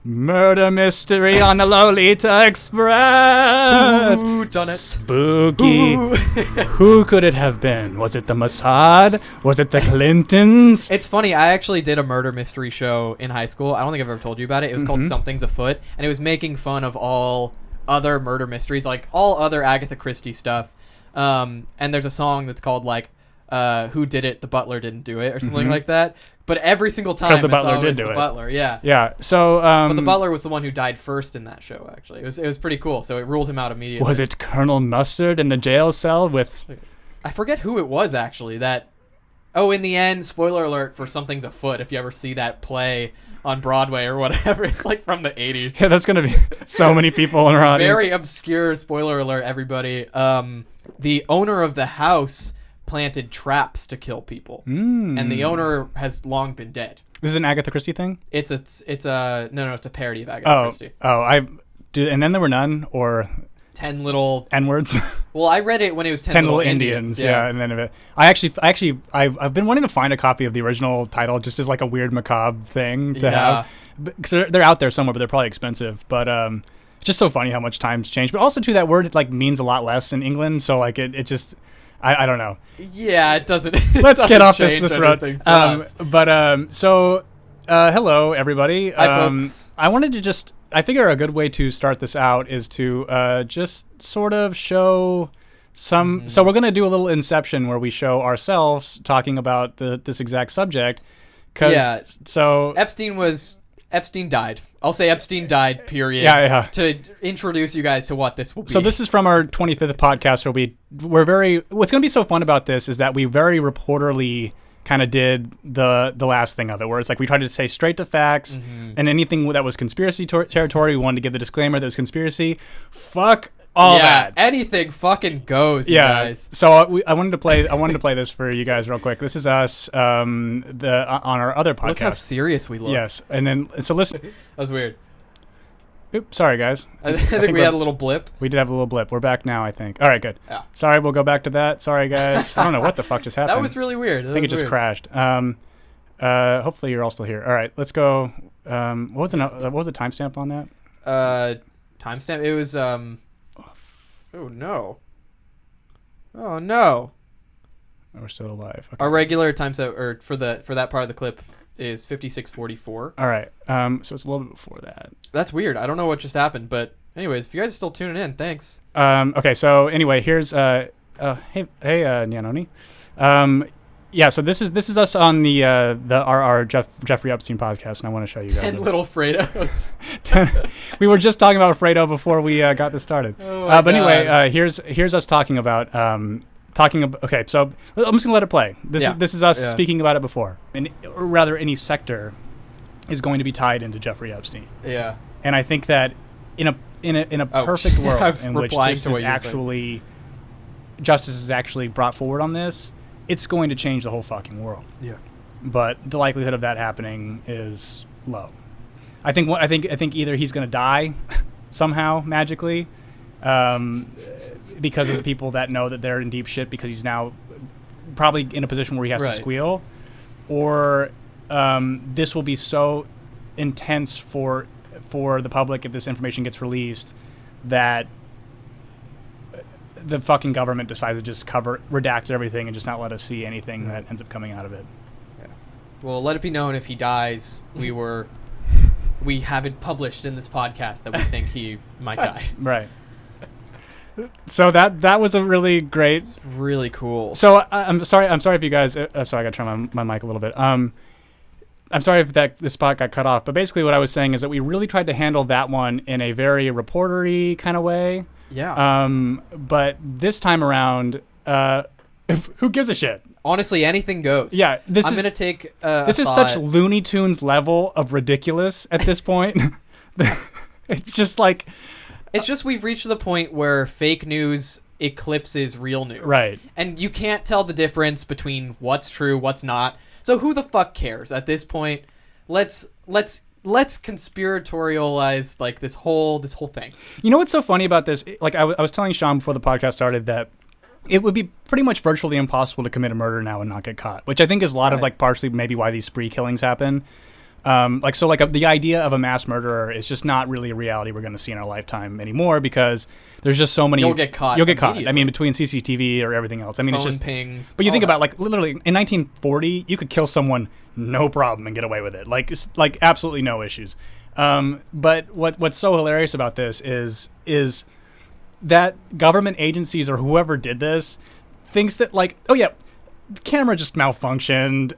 Murder mystery on the Lolita Express. Who done it? Spooky. Who could it have been? Was it the Mossad? Was it the Clintons? It's funny. I actually did a murder mystery show in high school. I don't think I've ever told you about it. It was called Something's Afoot, and it was making fun of all other murder mysteries, like all other Agatha Christie stuff. And there's a song that's called like "Who Did It? The Butler Didn't Do It" or something like that. But every single time, the butler it's always did do the it. butler. Yeah. Yeah. So, But the butler was the one who died first in that show. Actually, it was pretty cool. So it ruled him out immediately. was it Colonel Mustard in the jail cell with? I forget who it was actually. That. Oh, in the end, spoiler alert for Something's Afoot. If you ever see that play on Broadway or whatever, it's like from the 80s. Yeah, that's gonna be so many people in our audience. Very obscure. Spoiler alert, everybody. The owner of the house planted traps to kill people, and the owner has long been dead. This is an Agatha Christie thing? It's a it's a parody of Agatha Christie. And then there were none, or 10 little N-words. Well, I read it when it was 10 little Indians. Yeah, and then I've been wanting to find a copy of the original title, just as like a weird macabre thing to have, because they're out there somewhere, but they're probably expensive. But it's just so funny how much times change. But also too, that word like means a lot less in England, so like it just. I don't know. Yeah, it doesn't. Let's get off this road. Hello everybody. Hi, folks. I figure a good way to start this out is to just sort of show some. So we're gonna do a little inception where we show ourselves talking about this exact subject. So Epstein died. I'll say Epstein died, period. Yeah. To introduce you guys to what this will be. So this is from our 25th podcast where what's going to be so fun about this is that we very reporterly kind of did the last thing of it, where it's like we tried to say straight to facts, and anything that was conspiracy territory, we wanted to give the disclaimer that it was conspiracy. Fuck all that. Anything fucking goes, you guys. So I wanted to play this for you guys real quick. This is us on our other podcast. Look how serious we look. Yes, and then so listen. That was weird. Oops, sorry guys. I think we had a little blip. We did have a little blip. We're back now, I think. All right, good. Yeah. Sorry, we'll go back to that. Sorry guys. I don't know what the fuck just happened. That was really weird. I think it just crashed. Hopefully you're all still here. All right, let's go. What was the timestamp on that? Timestamp. It was Oh no. Oh no. We're still alive. Okay. Our regular timestamp, or for that part of the clip, is 56:44. All right. So it's a little bit before that. That's weird. I don't know what just happened, but anyways, if you guys are still tuning in, thanks. Okay. So anyway, here's hey Nyanoni. Yeah. So this is us on our Jeffrey Epstein podcast, and I want to show you guys 10 little Fredos. We were just talking about Fredo before we got this started. Oh my but God. anyway, here's us talking about. Okay, so I'm just gonna let it play. This is us speaking about it before, or rather, any sector is going to be tied into Jeffrey Epstein. Yeah. And I think that in a perfect world in which justice is actually brought forward on this, it's going to change the whole fucking world. Yeah. But the likelihood of that happening is low. I think either he's gonna die somehow magically. Because of the people that know that they're in deep shit because he's now probably in a position where he has to squeal, or this will be so intense for the public if this information gets released that the fucking government decides to just redact everything and just not let us see anything that ends up coming out of it. Yeah. Well, let it be known if he dies, we haven't published in this podcast that we think he might die. Right. So that was a really great. It's really cool. So I'm sorry if you guys. Sorry, I got to turn my mic a little bit. I'm sorry if this spot got cut off. But basically, what I was saying is that we really tried to handle that one in a very reportery kind of way. Yeah. But this time around, who gives a shit? Honestly, anything goes. Yeah. I'm gonna take. This is such Looney Tunes level of ridiculous at this point. It's just like. It's just we've reached the point where fake news eclipses real news. Right. And you can't tell the difference between what's true, what's not. So who the fuck cares at this point? Let's conspiratorialize like this whole thing. You know what's so funny about this? Like I was telling Sean before the podcast started that it would be pretty much virtually impossible to commit a murder now and not get caught, which I think is a lot of like partially maybe why these spree killings happen. The idea of a mass murderer is just not really a reality we're going to see in our lifetime anymore, because there's just so many. You'll get caught. I mean, between CCTV or everything else. I mean, Phone it's just pings. But you think about, like, literally in 1940, you could kill someone no problem and get away with it. Like absolutely no issues. But what's so hilarious about this is that government agencies or whoever did this thinks that, like, oh yeah, the camera just malfunctioned.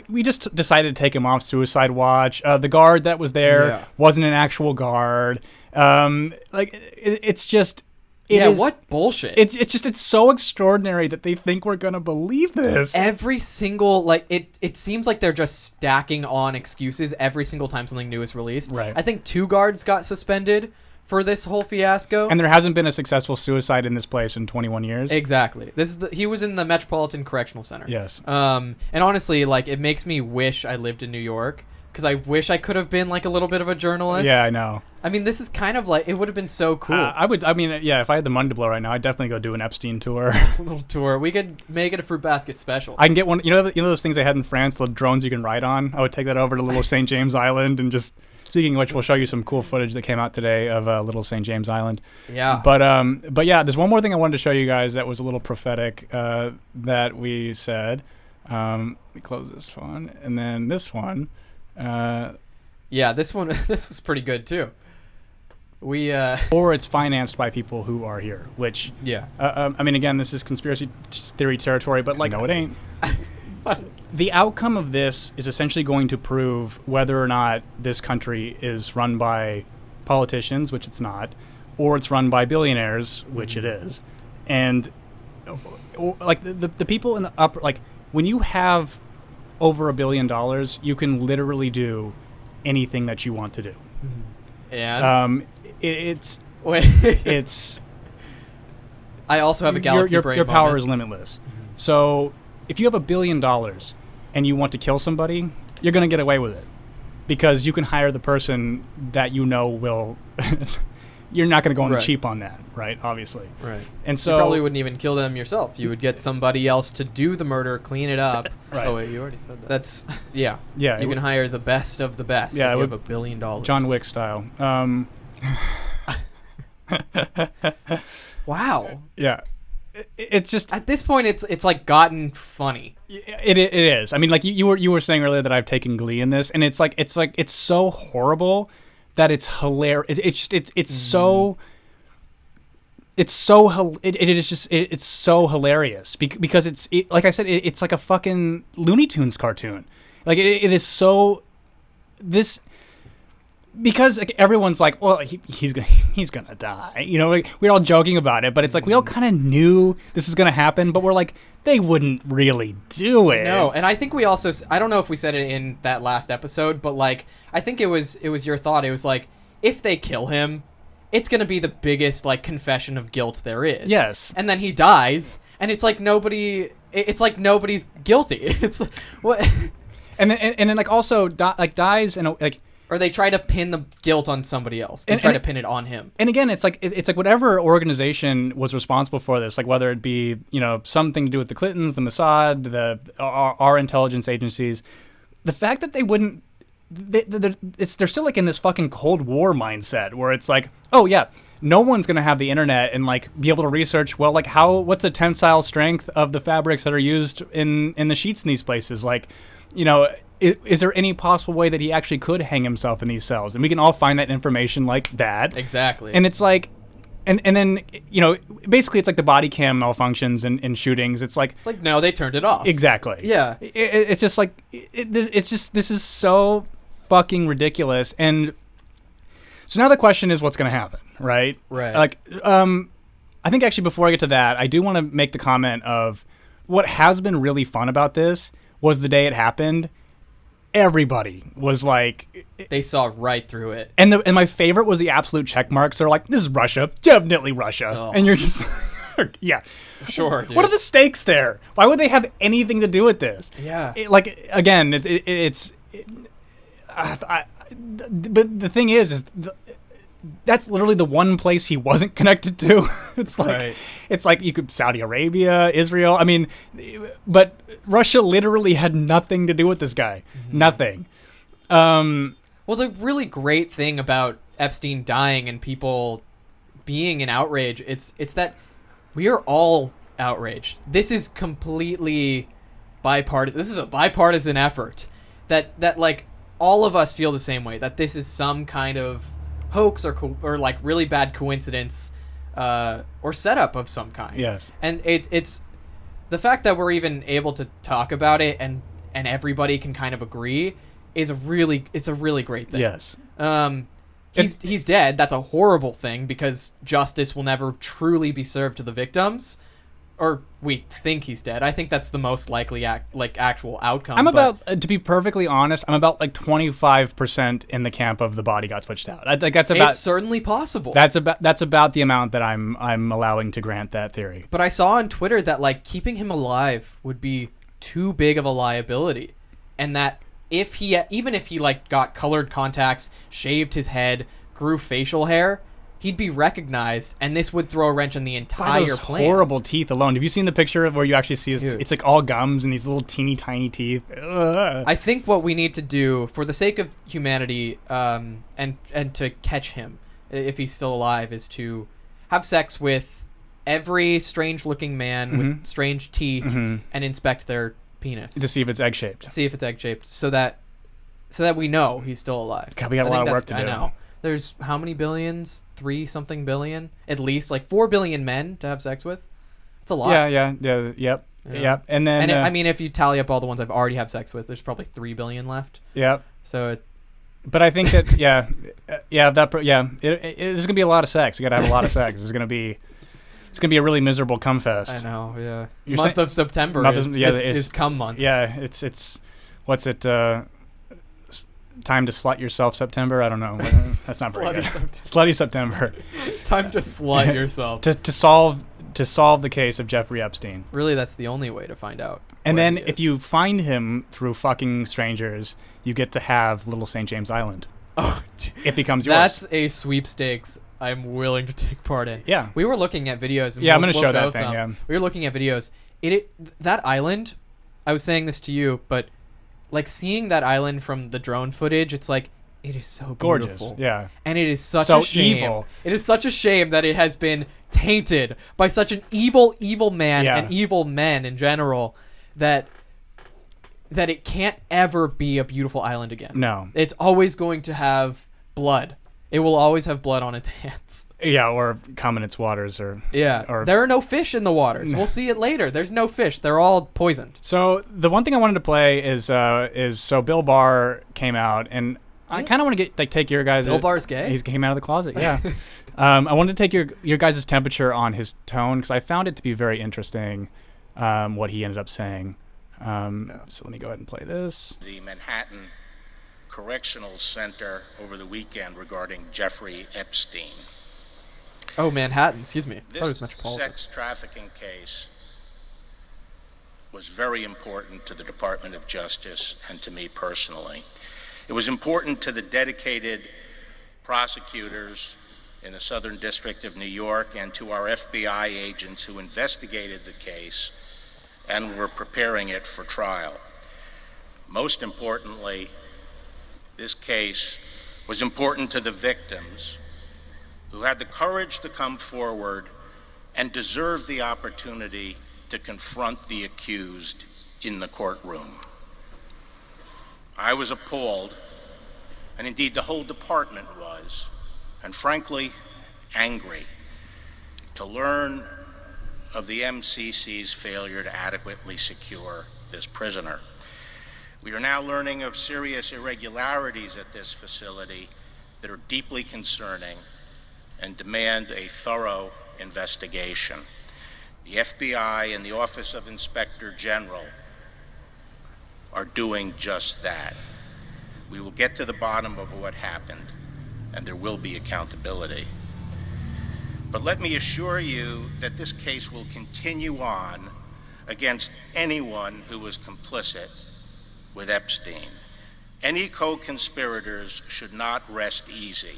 We just decided to take him off suicide watch. The guard that was there wasn't an actual guard. It's just. What bullshit. It's so extraordinary that they think we're gonna believe this. Every single, like, it seems like they're just stacking on excuses every single time something new is released. Right. I think 2 guards got suspended for this whole fiasco. And there hasn't been a successful suicide in this place in 21 years. Exactly. He was in the Metropolitan Correctional Center. Yes. And honestly, like, it makes me wish I lived in New York, because I wish I could have been, like, a little bit of a journalist. Yeah, I know. I mean, this is kind of like, it would have been so cool. If I had the money to blow right now, I'd definitely go do an Epstein tour. A little tour. We could make it a Fruit Basket special. I can get one. You know those things they had in France, the drones you can ride on. I would take that over to Little St. James Island and just. Speaking of which, we'll show you some cool footage that came out today of Little St. James Island. Yeah. But yeah, there's one more thing I wanted to show you guys that was a little prophetic that we said. Let me close this one, and then this one. This one. This was pretty good too. Or it's financed by people who are here, which. Yeah. I mean, again, this is conspiracy theory territory, but, like, no, it ain't. The outcome of this is essentially going to prove whether or not this country is run by politicians, which it's not, or it's run by billionaires, which it is. And, like, the people in the upper, like, when you have over $1 billion, you can literally do anything that you want to do. And it's I also have a galaxy brain. Your power is limitless. So if you have $1 billion and you want to kill somebody, you're going to get away with it, because you can hire the person that you know will. You're not going to go on the cheap on that, right? Obviously. Right. And so you probably wouldn't even kill them yourself. You would get somebody else to do the murder, clean it up. Right. Oh wait, you already said that. That's yeah. Yeah. You can hire the best of the best. Yeah, if you have $1 billion. John Wick style. Wow. Yeah. It's just at this point, it's like gotten funny. It is. I mean, like you were saying earlier that I've taken glee in this, and it's so horrible that it's hilarious. It's so hilarious because like I said, it's like a fucking Looney Tunes cartoon. Like it is so this. Because, like, everyone's like, well, he's gonna die, you know. Like, we're all joking about it, but it's like we all kind of knew this was gonna happen, but we're like, they wouldn't really do it. No, and I think we also, I don't know if we said it in that last episode, but, like, I think it was your thought. It was like, if they kill him, it's gonna be the biggest, like, confession of guilt there is. Yes. And then he dies, and it's like nobody's guilty. It's what. And then like also dies and like. Or they try to pin the guilt on somebody else. They try to pin it on him. And again, it's like whatever organization was responsible for this, like whether it be, you know, something to do with the Clintons, the Mossad, our intelligence agencies, the fact that they wouldn't, they're still like in this fucking Cold War mindset where it's like, oh yeah, no one's gonna have the internet and like be able to research, well, like what's the tensile strength of the fabrics that are used in the sheets in these places, like, you know. Is there any possible way that he actually could hang himself in these cells? And we can all find that information like that. Exactly. And it's like, and then, you know, basically it's like the body cam malfunctions in shootings. It's like no, they turned it off. Exactly. Yeah. It's just like, this is so fucking ridiculous. And so now the question is what's going to happen, right? Right. Like, I think actually before I get to that, I do want to make the comment of what has been really fun about this was the day it happened. Everybody was like, they saw right through it, and my favorite was the absolute check marks. They're like, "This is Russia, definitely Russia," and you're just, yeah, sure. Dude. What are the stakes there? Why would they have anything to do with this? Yeah, like again, but the thing is that's literally the one place he wasn't connected to. It's like you could Saudi Arabia, Israel. I mean, but Russia literally had nothing to do with this guy. Mm-hmm. Nothing. Well, the really great thing about Epstein dying and people being in outrage, it's that we are all outraged. This is completely bipartisan. This is a bipartisan effort that like all of us feel the same way, that this is some kind of hoax or like really bad coincidence or setup of some kind. Yes. And it's the fact that we're even able to talk about it and everybody can kind of agree is a really great thing. Yes. He's dead. That's a horrible thing because justice will never truly be served to the victims. Or we think he's dead. I think that's the most likely actual outcome. I'm about, to be perfectly honest, I'm about like 25% in the camp of the body got switched out. Like that's about. It's certainly possible. That's about the amount that I'm allowing to grant that theory. But I saw on Twitter that like keeping him alive would be too big of a liability, and that even if he like got colored contacts, shaved his head, grew facial hair, he'd be recognized, and this would throw a wrench in the entire those plan. Horrible teeth alone. Have you seen the picture where you actually see his? It's like all gums and these little teeny tiny teeth. Ugh. I think what we need to do, for the sake of humanity, and to catch him if he's still alive, is to have sex with every strange-looking man with strange teeth and inspect their penis To see if it's egg shaped. See if it's egg shaped, so that we know he's still alive. God, we got a lot of work to do. I know. There's how many billions? 3-something billion? At least like 4 billion men to have sex with. It's a lot. Yep. And then, I mean, if you tally up all the ones I've already had sex with, there's probably 3 billion left. Yep. So, but I think that there's gonna be a lot of sex. You gotta have a lot of sex. It's gonna be a really miserable cum fest. I know. Yeah. You're month of September is cum month. Yeah. It's what's it? Time to slut yourself September. I don't know. That's not very good. Slutty September. Time to slut yourself. to solve the case of Jeffrey Epstein. Really, that's the only way to find out. And then if you find him through fucking strangers, you get to have Little St. James Island. Oh, it becomes yours. That's a sweepstakes I'm willing to take part in. Yeah. We were looking at videos. I'm going to show that thing, yeah. We were looking at videos. That island, I was saying this to you, but like seeing that island from the drone footage, it's like, it is so beautiful. Gorgeous, yeah. And it is such a shame. Evil. It is such a shame that it has been tainted by such an evil man and evil men in general that it can't ever be a beautiful island again. No. It's always going to have blood. It will always have blood on its hands. Yeah, or cum in its waters, or there are no fish in the waters. We'll see it later. There's no fish. They're all poisoned. So the one thing I wanted to play is so Bill Barr came out, and I kind of want to take your guys. Bill Barr's gay. He came out of the closet. Yeah. I wanted to take your guys' temperature on his tone because I found it to be very interesting. What he ended up saying. So let me go ahead and play this. The Manhattan Correctional Center over the weekend regarding Jeffrey Epstein. Oh, Manhattan, excuse me. I thought it was This Metropolitan. sex trafficking case was very important to the Department of Justice and to me personally. It was important to the dedicated prosecutors in the Southern District of New York and to our FBI agents who investigated the case and were preparing it for trial. Most importantly, this case was important to the victims who had the courage to come forward and deserved the opportunity to confront the accused in the courtroom. I was appalled, and indeed the whole department was, and frankly, angry, to learn of the MCC's failure to adequately secure this prisoner. We are now learning of serious irregularities at this facility that are deeply concerning and demand a thorough investigation. The FBI and the Office of Inspector General are doing just that. We will get to the bottom of what happened, and there will be accountability. But let me assure you that this case will continue on against anyone who was complicit with Epstein. Any co-conspirators should not rest easy.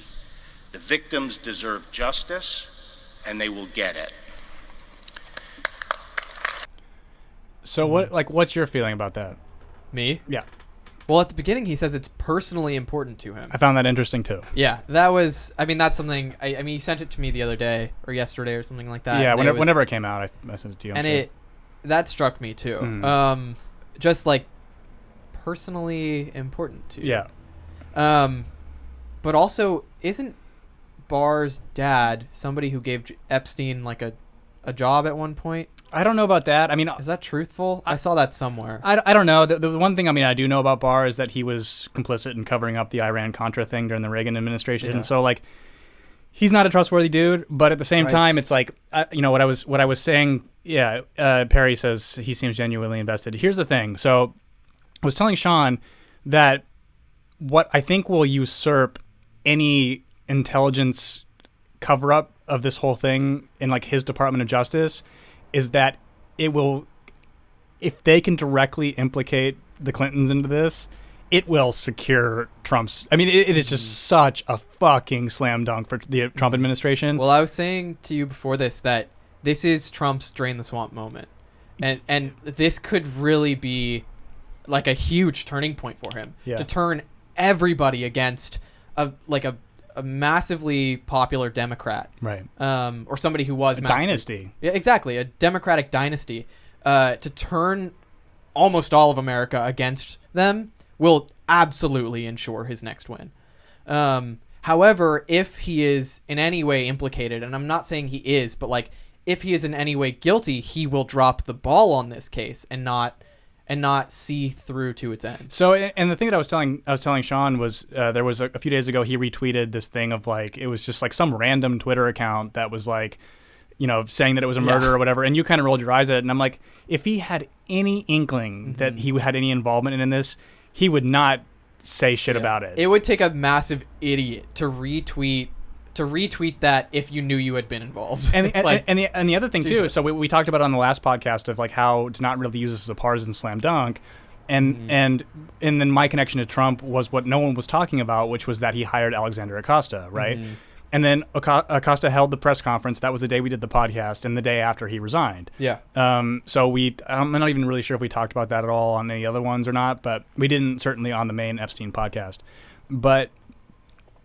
The victims deserve justice, and they will get it. So what's your feeling about that? Me? Yeah. Well, at the beginning, he says it's personally important to him. I found that interesting too. Yeah, that was. I mean, that's something. I mean, he sent it to me the other day or yesterday or something like that. Yeah, whenever it came out, I sent it to you. And that struck me too. Just like personally important to you. Yeah. But also, isn't Barr's dad somebody who gave Epstein like a job at one point? I don't know about that. I mean, is that truthful? I saw that somewhere. I don't know. The one thing I do know about Barr is that he was complicit in covering up the Iran-Contra thing during the Reagan administration. Yeah. And so, like, he's not a trustworthy dude. But at the same time, it's like, what I was saying. Yeah, Perry says he seems genuinely invested. Here's the thing. So I was telling Sean that what I think will usurp any intelligence cover-up of this whole thing in like his Department of Justice is that it will, if they can directly implicate the Clintons into this, it will secure Trump's. I mean, it is just such a fucking slam dunk for the Trump administration. Well, I was saying to you before this that this is Trump's drain the swamp moment, and this could really be like a huge turning point for him to turn everybody against a massively popular Democrat, right? Or somebody who was a dynasty. Yeah, exactly, a Democratic dynasty. To turn almost all of America against them will absolutely ensure his next win. However, if he is in any way implicated, and I'm not saying he is, but like if he is in any way guilty, he will drop the ball on this case and not see through to its end. So, and the thing that I was telling Sean was there was a few days ago he retweeted this thing of like it was just like some random Twitter account that was like, saying that it was a murder or whatever, and you kind of rolled your eyes at it, and I'm like, if he had any inkling that he had any involvement in this, he would not say shit about it. It would take a massive idiot to retweet that if you knew you had been involved. And the other thing too, so we talked about it on the last podcast of like how to not really use this as a partisan slam dunk, and then my connection to Trump was what no one was talking about, which was that he hired Alexander Acosta, right? And then Acosta held the press conference. That was the day we did the podcast, and the day after he resigned. Yeah. So I'm not even really sure if we talked about that at all on any other ones or not, but we didn't, certainly on the main Epstein podcast. But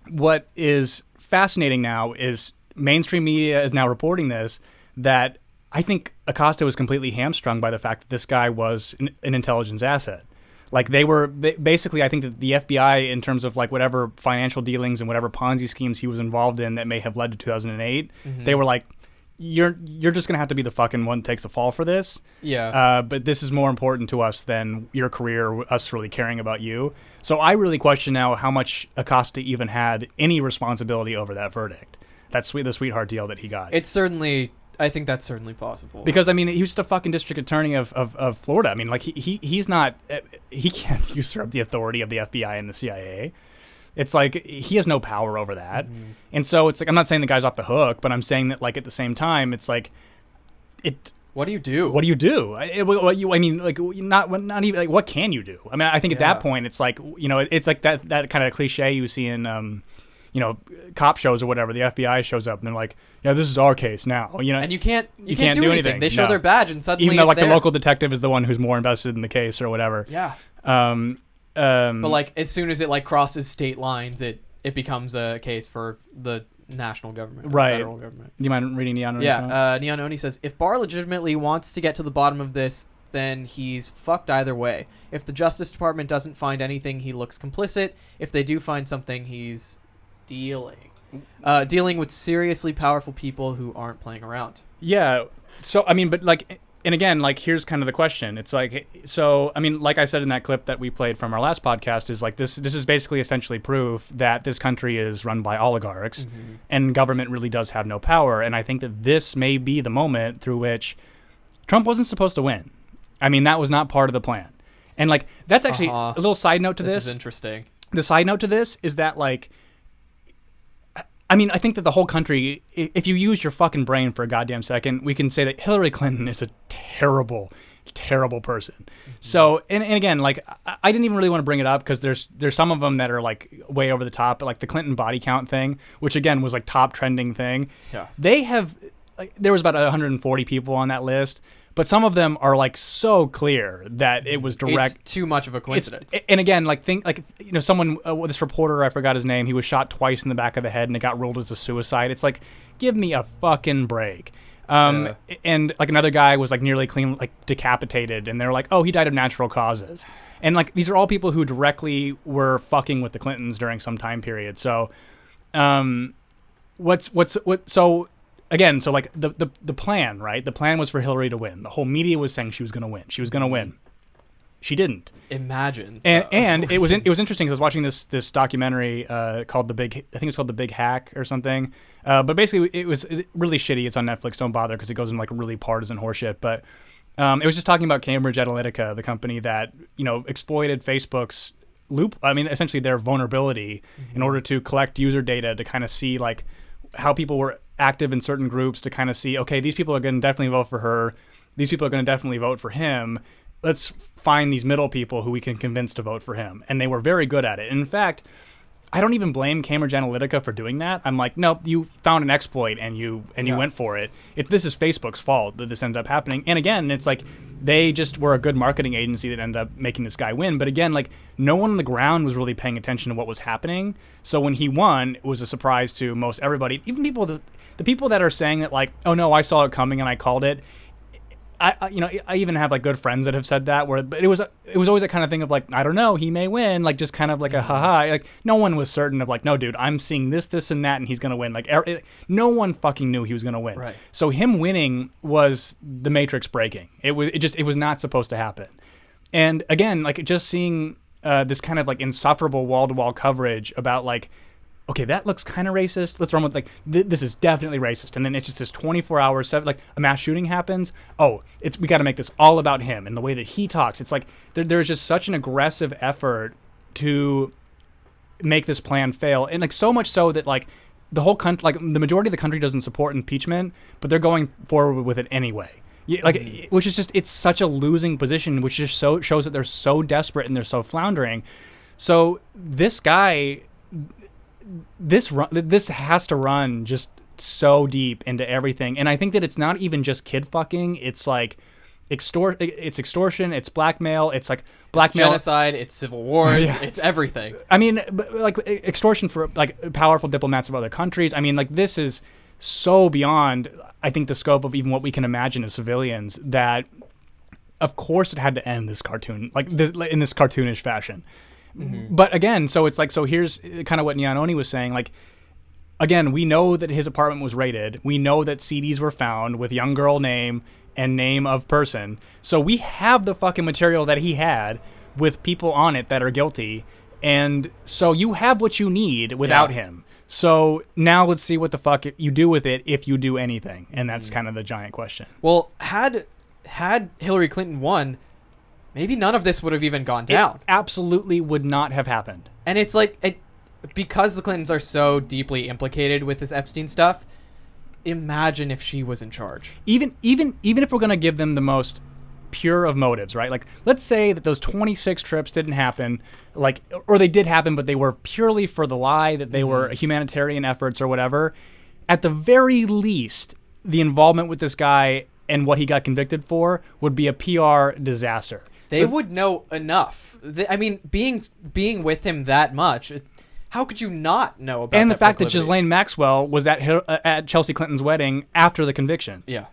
what is fascinating now is mainstream media is now reporting this, that I think Acosta was completely hamstrung by the fact that this guy was an intelligence asset. Like basically, I think that the FBI, in terms of like whatever financial dealings and whatever Ponzi schemes he was involved in that may have led to 2008, they were like, you're just gonna have to be the fucking one that takes the fall for this. Yeah. But this is more important to us than your career, or us really caring about you. So I really question now how much Acosta even had any responsibility over that verdict. The sweetheart deal that he got. I think that's certainly possible. Because I mean, he was just a fucking district attorney of Florida. I mean, like he can't usurp the authority of the FBI and the CIA. It's like he has no power over that. And so it's like, I'm not saying the guy's off the hook, but I'm saying that like at the same time, it's like what do you do? What do you do? Not even like, what can you do? I mean, I think at that point, it's like, it's like that kind of cliche you see in cop shows or whatever. The FBI shows up and they're like, yeah, this is our case now. And you can't do anything. They show their badge and suddenly even though like theirs. The local detective is the one who's more invested in the case or whatever. Yeah. But like as soon as it like crosses state lines, it becomes a case for the national government, right? Federal government. Do you mind reading Neon Oni? Yeah. Neon Oni says, if Barr legitimately wants to get to the bottom of this, then he's fucked either way. If the Justice Department doesn't find anything, he looks complicit. If they do find something, he's dealing with seriously powerful people who aren't playing around. Yeah. So I mean, but like, and again, like, here's kind of the question. It's like, so I mean, like I said in that clip that we played from our last podcast, is like this is basically essentially proof that this country is run by oligarchs, and government really does have no power. And I think that this may be the moment through which Trump wasn't supposed to win. I mean, that was not part of the plan. And like, that's actually a little side note to this. This is interesting. The side note to this is that like, I mean, I think that the whole country, if you use your fucking brain for a goddamn second, we can say that Hillary Clinton is a terrible, terrible person. So, and again, like, I didn't even really want to bring it up because there's some of them that are like way over the top, but like the Clinton body count thing, which again was like top trending thing. Yeah. They have, like, there was about 140 people on that list. but some of them are like so clear that it was direct. It's too much of a coincidence. And again, like think like someone, this reporter, I forgot his name. He was shot twice in the back of the head, and it got ruled as a suicide. It's like, give me a fucking break. And like another guy was like nearly clean, like decapitated, and they're like, oh, he died of natural causes. And like these are all people who directly were fucking with the Clintons during some time period. So, so again, so like the plan, right? The plan was for Hillary to win. The whole media was saying she was going to win. She was going to win. She didn't. Imagine. And it was interesting because I was watching this documentary called The Big Hack or something. But basically it was really shitty. It's on Netflix. Don't bother because it goes into like really partisan horseshit. But it was just talking about Cambridge Analytica, the company that exploited Facebook's essentially their vulnerability in order to collect user data to kind of see like how people were active in certain groups, to kind of see, okay, these people are going to definitely vote for her. These people are going to definitely vote for him. Let's find these middle people who we can convince to vote for him. And they were very good at it. And in fact, I don't even blame Cambridge Analytica for doing that. I'm like, no, you found an exploit and you went for it. This is Facebook's fault that this ended up happening. And again, it's like they just were a good marketing agency that ended up making this guy win. But again, like no one on the ground was really paying attention to what was happening. So when he won, it was a surprise to most everybody. Even the people that are saying that like, oh no, I saw it coming and I called it. I even have like good friends that have said that, but it was always that kind of thing of like, I don't know, he may win, like just kind of like a haha, like no one was certain of like, no dude, I'm seeing this and that and he's gonna win. Like no one fucking knew he was gonna win. Right. So him winning was the Matrix breaking. It was not supposed to happen. And again, like just seeing this kind of like insufferable wall-to-wall coverage about like, okay, that looks kind of racist. Let's run with like, this is definitely racist. And then it's just this 24 hours, like a mass shooting happens. Oh, we got to make this all about him and the way that he talks. It's like there's just such an aggressive effort to make this plan fail. And like so much so that like the whole country, like the majority of the country doesn't support impeachment, but they're going forward with it anyway. Which is just, it's such a losing position, which just shows that they're so desperate and they're so floundering. So this guy, this has to run just so deep into everything. And I think that it's not even just kid fucking. It's like it's extortion, it's blackmail, it's like blackmail, it's genocide, it's civil wars, it's everything. I mean, like extortion for like powerful diplomats of other countries. I mean, like this is so beyond, I think, the scope of even what we can imagine as civilians, that of course it had to end this cartoon, like this, in this cartoonish fashion. Mm-hmm. But again, so it's like, so here's kind of what Nyanoni was saying. Like, again, we know that his apartment was raided. We know that CDs were found with young girl name and name of person. So we have the fucking material that he had with people on it that are guilty. And so you have what you need without him. So now let's see what the fuck you do with it, if you do anything. And that's kind of the giant question. Well, had Hillary Clinton won, maybe none of this would have even gone down. It absolutely would not have happened. And it's like, because the Clintons are so deeply implicated with this Epstein stuff, imagine if she was in charge. Even if we're going to give them the most pure of motives, right? Like, let's say that those 26 trips didn't happen, like, or they did happen, but they were purely for the lie that they were humanitarian efforts or whatever. At the very least, the involvement with this guy and what he got convicted for would be a PR disaster. They would know enough. I mean, being with him that much, how could you not know about? And the fact that Ghislaine Maxwell was at Chelsea Clinton's wedding after the conviction. Yeah,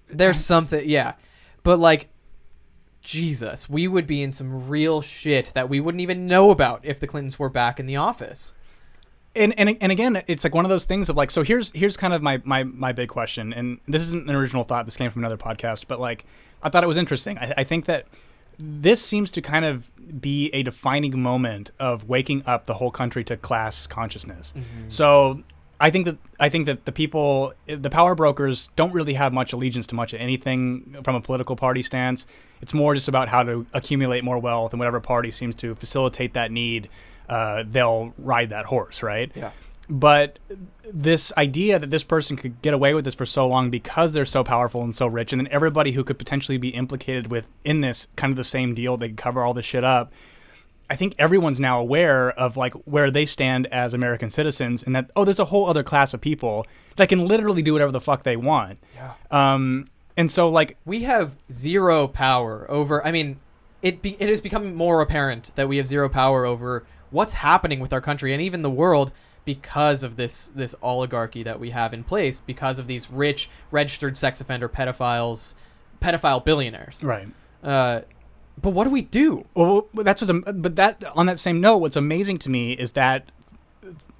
there's something. Yeah, but like, Jesus, we would be in some real shit that we wouldn't even know about if the Clintons were back in the office. And again, it's like one of those things of like, so here's kind of my big question, and this isn't an original thought. This came from another podcast, but like, I thought it was interesting. I think that this seems to kind of be a defining moment of waking up the whole country to class consciousness. Mm-hmm. So I think that the people, the power brokers, don't really have much allegiance to much of anything from a political party stance. It's more just about how to accumulate more wealth, and whatever party seems to facilitate that need, they'll ride that horse, right? Yeah. But this idea that this person could get away with this for so long because they're so powerful and so rich, and then everybody who could potentially be implicated in this kind of the same deal, they could cover all this shit up. I think everyone's now aware of like where they stand as American citizens, and that, oh, there's a whole other class of people that can literally do whatever the fuck they want. Yeah. And so, like, we have zero power over. I mean, it has become more apparent that we have zero power over what's happening with our country and even the world because of this oligarchy that we have in place, because of these rich registered sex offender pedophile billionaires. right. But what do we do? Well, but that on that same note, what's amazing to me is that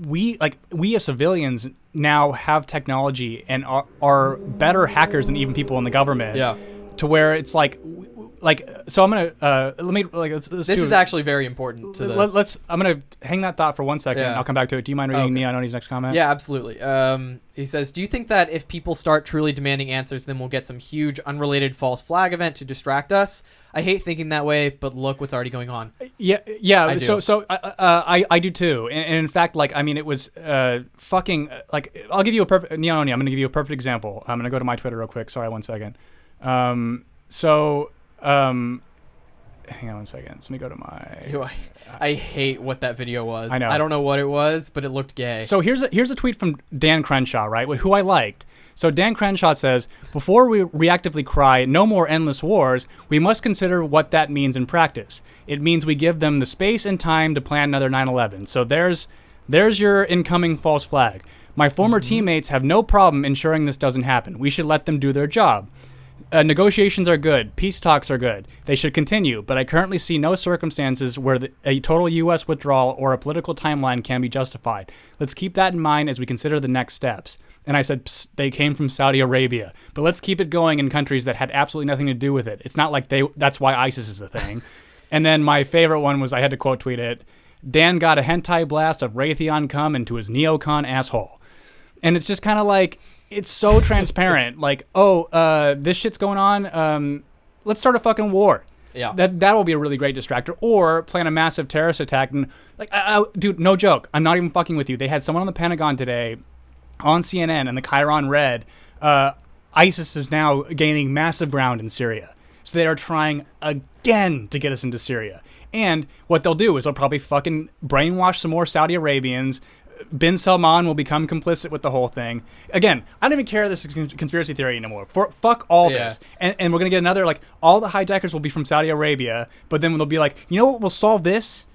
we as civilians now have technology and are better hackers than even people in the government. Yeah. To where it's like so I'm gonna let's This is actually very important to the. I'm gonna hang that thought for 1 second. Yeah. I'll come back to it. Do you mind reading Neononi's next comment? Yeah, absolutely. He says, do you think that if people start truly demanding answers, then we'll get some huge unrelated false flag event to distract us? I hate thinking that way, but look what's already going on. Yeah. I do. I do too. And in fact, like, I mean, it was fucking like, I'll give you a perfect Neononi. I'm gonna give you a perfect example. I'm gonna go to my Twitter real quick. Sorry, 1 second. Hang on 1 second. Let me go to my. I hate what that video was. I know. I don't know what it was, but it looked gay. So here's a tweet from Dan Crenshaw, right? Who I liked. So Dan Crenshaw says, before we reactively cry, no more endless wars, we must consider what that means in practice. It means we give them the space and time to plan another 9/11. So there's your incoming false flag. My former teammates have no problem ensuring this doesn't happen. We should let them do their job. Negotiations are good. Peace talks are good. They should continue, but I currently see no circumstances where a total U.S. withdrawal or a political timeline can be justified. Let's keep that in mind as we consider the next steps. And I said, they came from Saudi Arabia. But let's keep it going in countries that had absolutely nothing to do with it. It's not like that's why ISIS is a thing. And then my favorite one was, I had to quote tweet it, Dan got a hentai blast of Raytheon cum into his neocon asshole. And it's just kind of like, it's so transparent. Like, this shit's going on. Let's start a fucking war. Yeah. That will be a really great distractor. Or plan a massive terrorist attack. And like, dude, no joke. I'm not even fucking with you. They had someone on the Pentagon today on CNN, and the Chiron read, ISIS is now gaining massive ground in Syria. So they are trying again to get us into Syria. And what they'll do is they'll probably fucking brainwash some more Saudi Arabians. Bin Salman will become complicit with the whole thing. Again, I don't even care if this is conspiracy theory anymore. Fuck all this. And we're going to get another, like, all the hijackers will be from Saudi Arabia, but then they'll be like, you know what will solve this?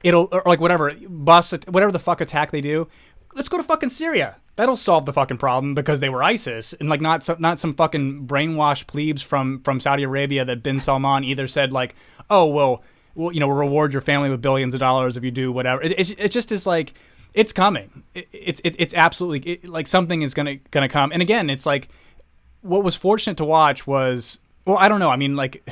Or like whatever, whatever the fuck attack they do. Let's go to fucking Syria. That'll solve the fucking problem because they were ISIS, and like not some fucking brainwashed plebes from Saudi Arabia that Bin Salman either said like, oh well we'll reward your family with billions of dollars if you do whatever. It just is like, it's coming. It's absolutely like something is gonna come. And again, it's like, what was fortunate to watch was, well, I don't know. I mean, like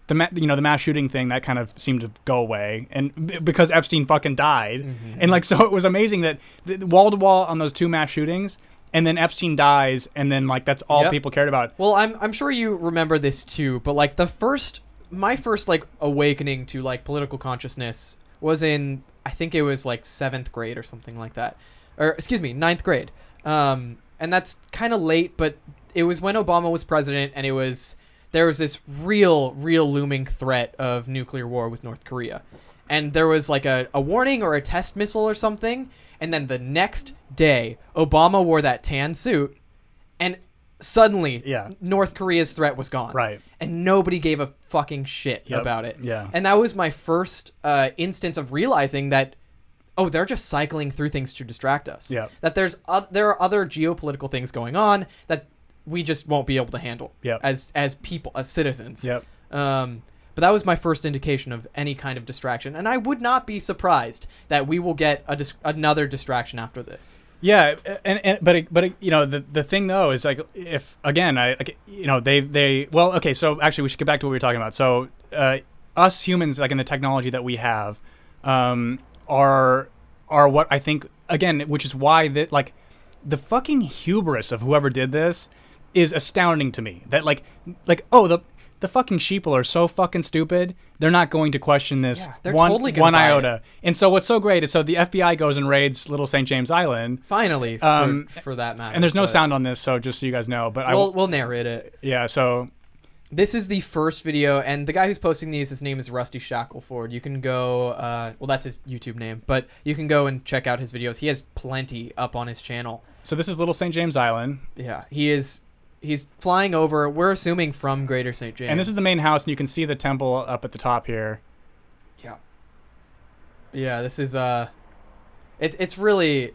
the mass shooting thing that kind of seemed to go away, and because Epstein fucking died, and like, so it was amazing that wall to wall on those 2 mass shootings, and then Epstein dies, and then like that's all people cared about. Well, I'm sure you remember this too, but like my first like awakening to like political consciousness was in, I think it was like 7th grade or something like that, or excuse me, 9th grade. And that's kind of late, but it was when Obama was president, and there was this real looming threat of nuclear war with North Korea. And there was like a warning or a test missile or something. And then the next day, Obama wore that tan suit, and suddenly North Korea's threat was gone. Right. And nobody gave a fucking shit about it. Yeah. And that was my first instance of realizing that, they're just cycling through things to distract us. Yeah. That there are other geopolitical things going on that we just won't be able to handle as people, as citizens. Yep. But that was my first indication of any kind of distraction. And I would not be surprised that we will get another distraction after this. Yeah, but the thing though is like, if again so actually we should get back to what we were talking about. So us humans, like in the technology that we have, are what I think, again, which is why the fucking hubris of whoever did this is astounding to me. That the fucking sheeple are so fucking stupid, they're not going to question this one iota. And so what's so great is, so the FBI goes and raids Little St. James Island. Finally, for that matter. And there's no sound on this, so just so you guys know. But we'll narrate it. Yeah, so... This is the first video, and the guy who's posting these, his name is Rusty Shackleford. You can go... that's his YouTube name, but you can go and check out his videos. He has plenty up on his channel. So this is Little St. James Island. Yeah, he is he's flying over. We're assuming from Greater St. James. And this is the main house, and you can see the temple up at the top here. Yeah. Yeah, this is it's really,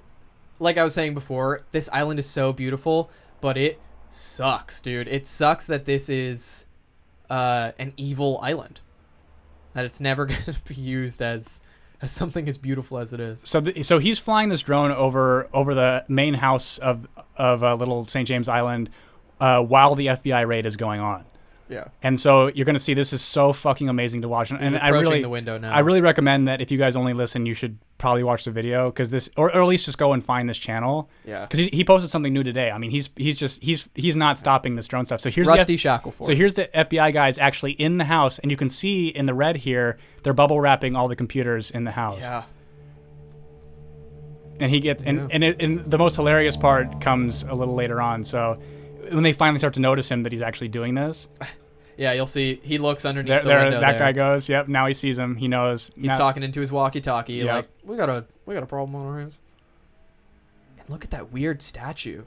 like I was saying before, this island is so beautiful, but it sucks, dude. It sucks that this is an evil island. That it's never going to be used as something as beautiful as it is. So he's flying this drone over the main house of Little St. James Island while the FBI raid is going on. Yeah. And so you're going to see this is so fucking amazing to watch. He's approaching the window now. I really recommend that if you guys only listen, you should probably watch the video because this, or at least just go and find this channel. Yeah. Because he posted something new today. I mean, he's not stopping this drone stuff. So here's Rusty Shackleford. So here's the FBI guys actually in the house, and you can see in the red here they're bubble wrapping all the computers in the house. Yeah. And he gets and the most hilarious part comes a little later on. So when they finally start to notice him that he's actually doing this. Yeah, you'll see he looks underneath the window that guy goes, yep, now he sees him. He knows. He's talking into his walkie-talkie, yep. like, we got a problem on our hands. And look at that weird statue.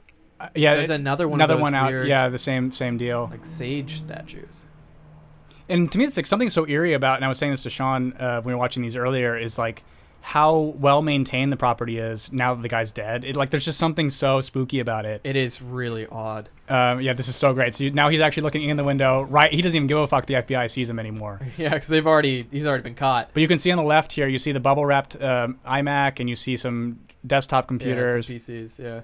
Yeah, there's another one out. Weird, yeah, the same deal. Like sage statues. And to me, it's like something so eerie about, and I was saying this to Sean when we were watching these earlier, is like how well maintained the property is now that the guy's dead. There's just something so spooky about it. It is really odd. Yeah, this is so great. So now he's actually looking in the window. Right, he doesn't even give a fuck the FBI sees him anymore. Yeah, because he's already been caught. But you can see on the left here, you see the bubble wrapped iMac, and you see some desktop computers. Yeah, some PCs. Yeah.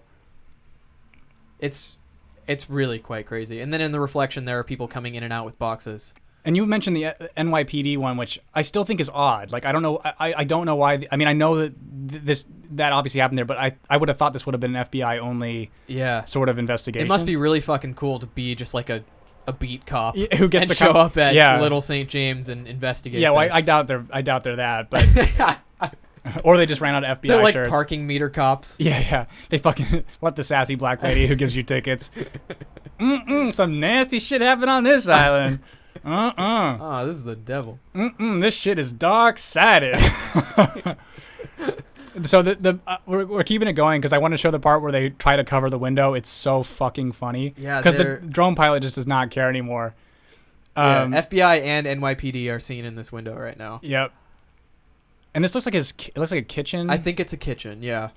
It's really quite crazy. And then in the reflection, there are people coming in and out with boxes. And you mentioned the NYPD one, which I still think is odd. Like, I don't know. I don't know why. I mean, I know that that obviously happened there, but I would have thought this would have been an FBI only sort of investigation. It must be really fucking cool to be just like a beat cop who gets and to show up at Little St. James and investigate. Yeah, well, I doubt they're that, but or they just ran out of FBI they're like shirts. Parking meter cops. Yeah. They fucking let the sassy black lady who gives you tickets. Some nasty shit happened on this island. Oh, this is the devil. This shit is dark-sided. So we're keeping it going because I want to show the part where they try to cover the window. It's so fucking funny. Yeah, because the drone pilot just does not care anymore. FBI and NYPD are seen in this window right now. Yep. And this looks like it looks like a kitchen. I think it's a kitchen. Yeah.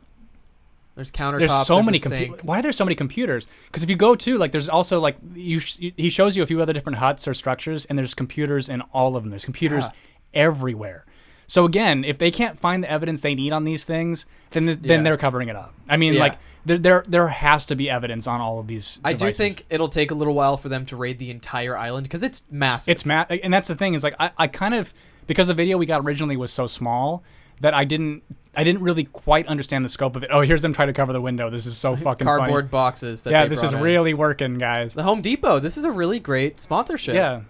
There's countertops. There's so many computers. Why are there so many computers? Because if you go to there's also he shows you a few other different huts or structures, and there's computers in all of them. There's computers everywhere. So again, if they can't find the evidence they need on these things, then they're covering it up. I mean, there has to be evidence on all of these devices. I do think it'll take a little while for them to raid the entire island because it's massive. And that's the thing is I kind of, because the video we got originally was so small that I didn't really quite understand the scope of it. Oh, here's them trying to cover the window. This is so fucking cardboard funny. boxes. This is really working, guys. The Home Depot. This is a really great sponsorship. Yeah.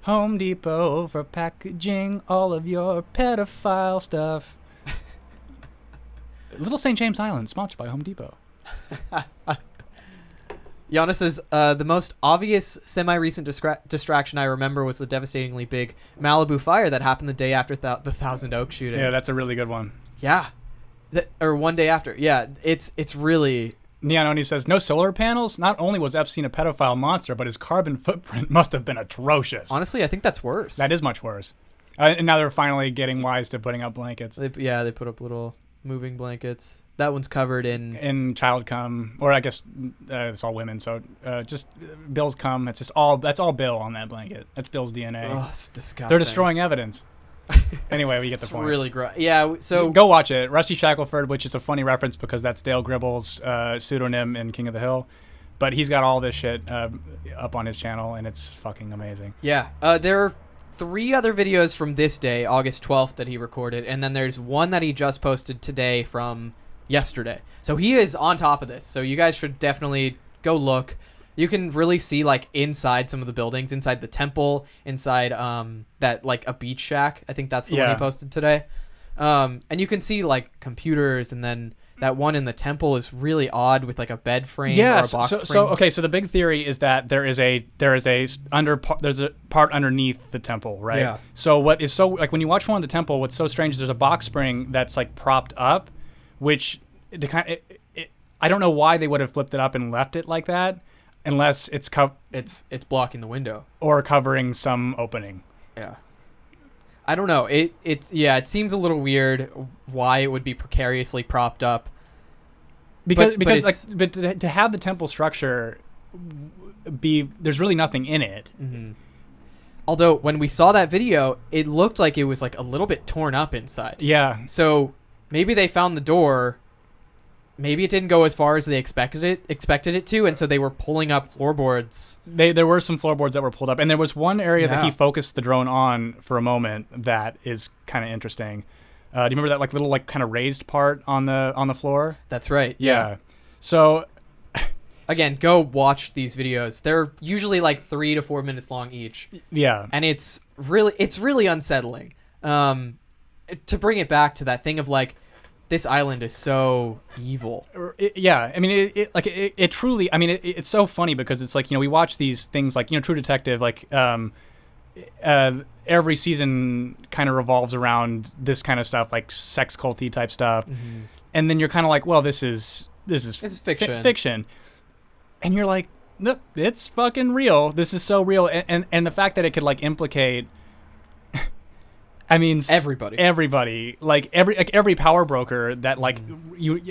Home Depot for packaging all of your pedophile stuff. Little St. James Island, sponsored by Home Depot. Giannis says, the most obvious semi-recent distraction I remember was the devastatingly big Malibu fire that happened the day after the Thousand Oaks shooting. Yeah, that's a really good one. Yeah. Or one day after. Yeah, it's really... Neon Oni says, no solar panels? Not only was Epstein a pedophile monster, but his carbon footprint must have been atrocious. Honestly, I think that's worse. That is much worse. And now they're finally getting wise to putting up blankets. They put up little moving blankets. That one's covered in child cum, or I guess it's all women. So just Bill's cum. It's just all that's all Bill on that blanket. That's Bill's DNA. Oh, it's disgusting. They're destroying evidence. Anyway, we get the point. It's really gross. Yeah, so go watch it. Rusty Shackleford, which is a funny reference because that's Dale Gribble's pseudonym in King of the Hill, but he's got all this shit up on his channel, and it's fucking amazing. Yeah, there are 3 other videos from this day, August 12th, that he recorded, and then there's one that he just posted today from yesterday. So he is on top of this. So you guys should definitely go look. You can really see inside some of the buildings, inside the temple, inside that a beach shack. I think that's the one he posted today. And you can see computers, and then that one in the temple is really odd with a bed frame or a box spring. So the big theory is that there's a part underneath the temple, right? Yeah. So what is so when you watch one of the temple, what's so strange is there's a box spring that's propped up, which I don't know why they would have flipped it up and left it like that. unless it's it's blocking the window or covering some opening. Yeah. I don't know. It seems a little weird why it would be precariously propped up. But to have the temple structure be, there's really nothing in it. Mm-hmm. Although when we saw that video, it looked like it was like a little bit torn up inside. Yeah. So maybe they found the door. Maybe it didn't go as far as they expected it to, and so they were pulling up floorboards. There were some floorboards that were pulled up, and there was one area that he focused the drone on for a moment that is kind of interesting. Do you remember that like little like kind of raised part on the floor? That's right. Yeah. So again, go watch these videos. They're usually like 3 to 4 minutes long each. Yeah. And it's really unsettling. To bring it back to that thing of like, this island is so evil. Yeah, I mean, it truly. I mean, it's so funny because it's like, we watch these things like True Detective, like every season kind of revolves around this kind of stuff, like sex culty type stuff, and then you're kind of like, well, this is fiction. Fiction, and you're like, nope, it's fucking real. This is so real, and the fact that it could like implicate. I mean, everybody, like every power broker that like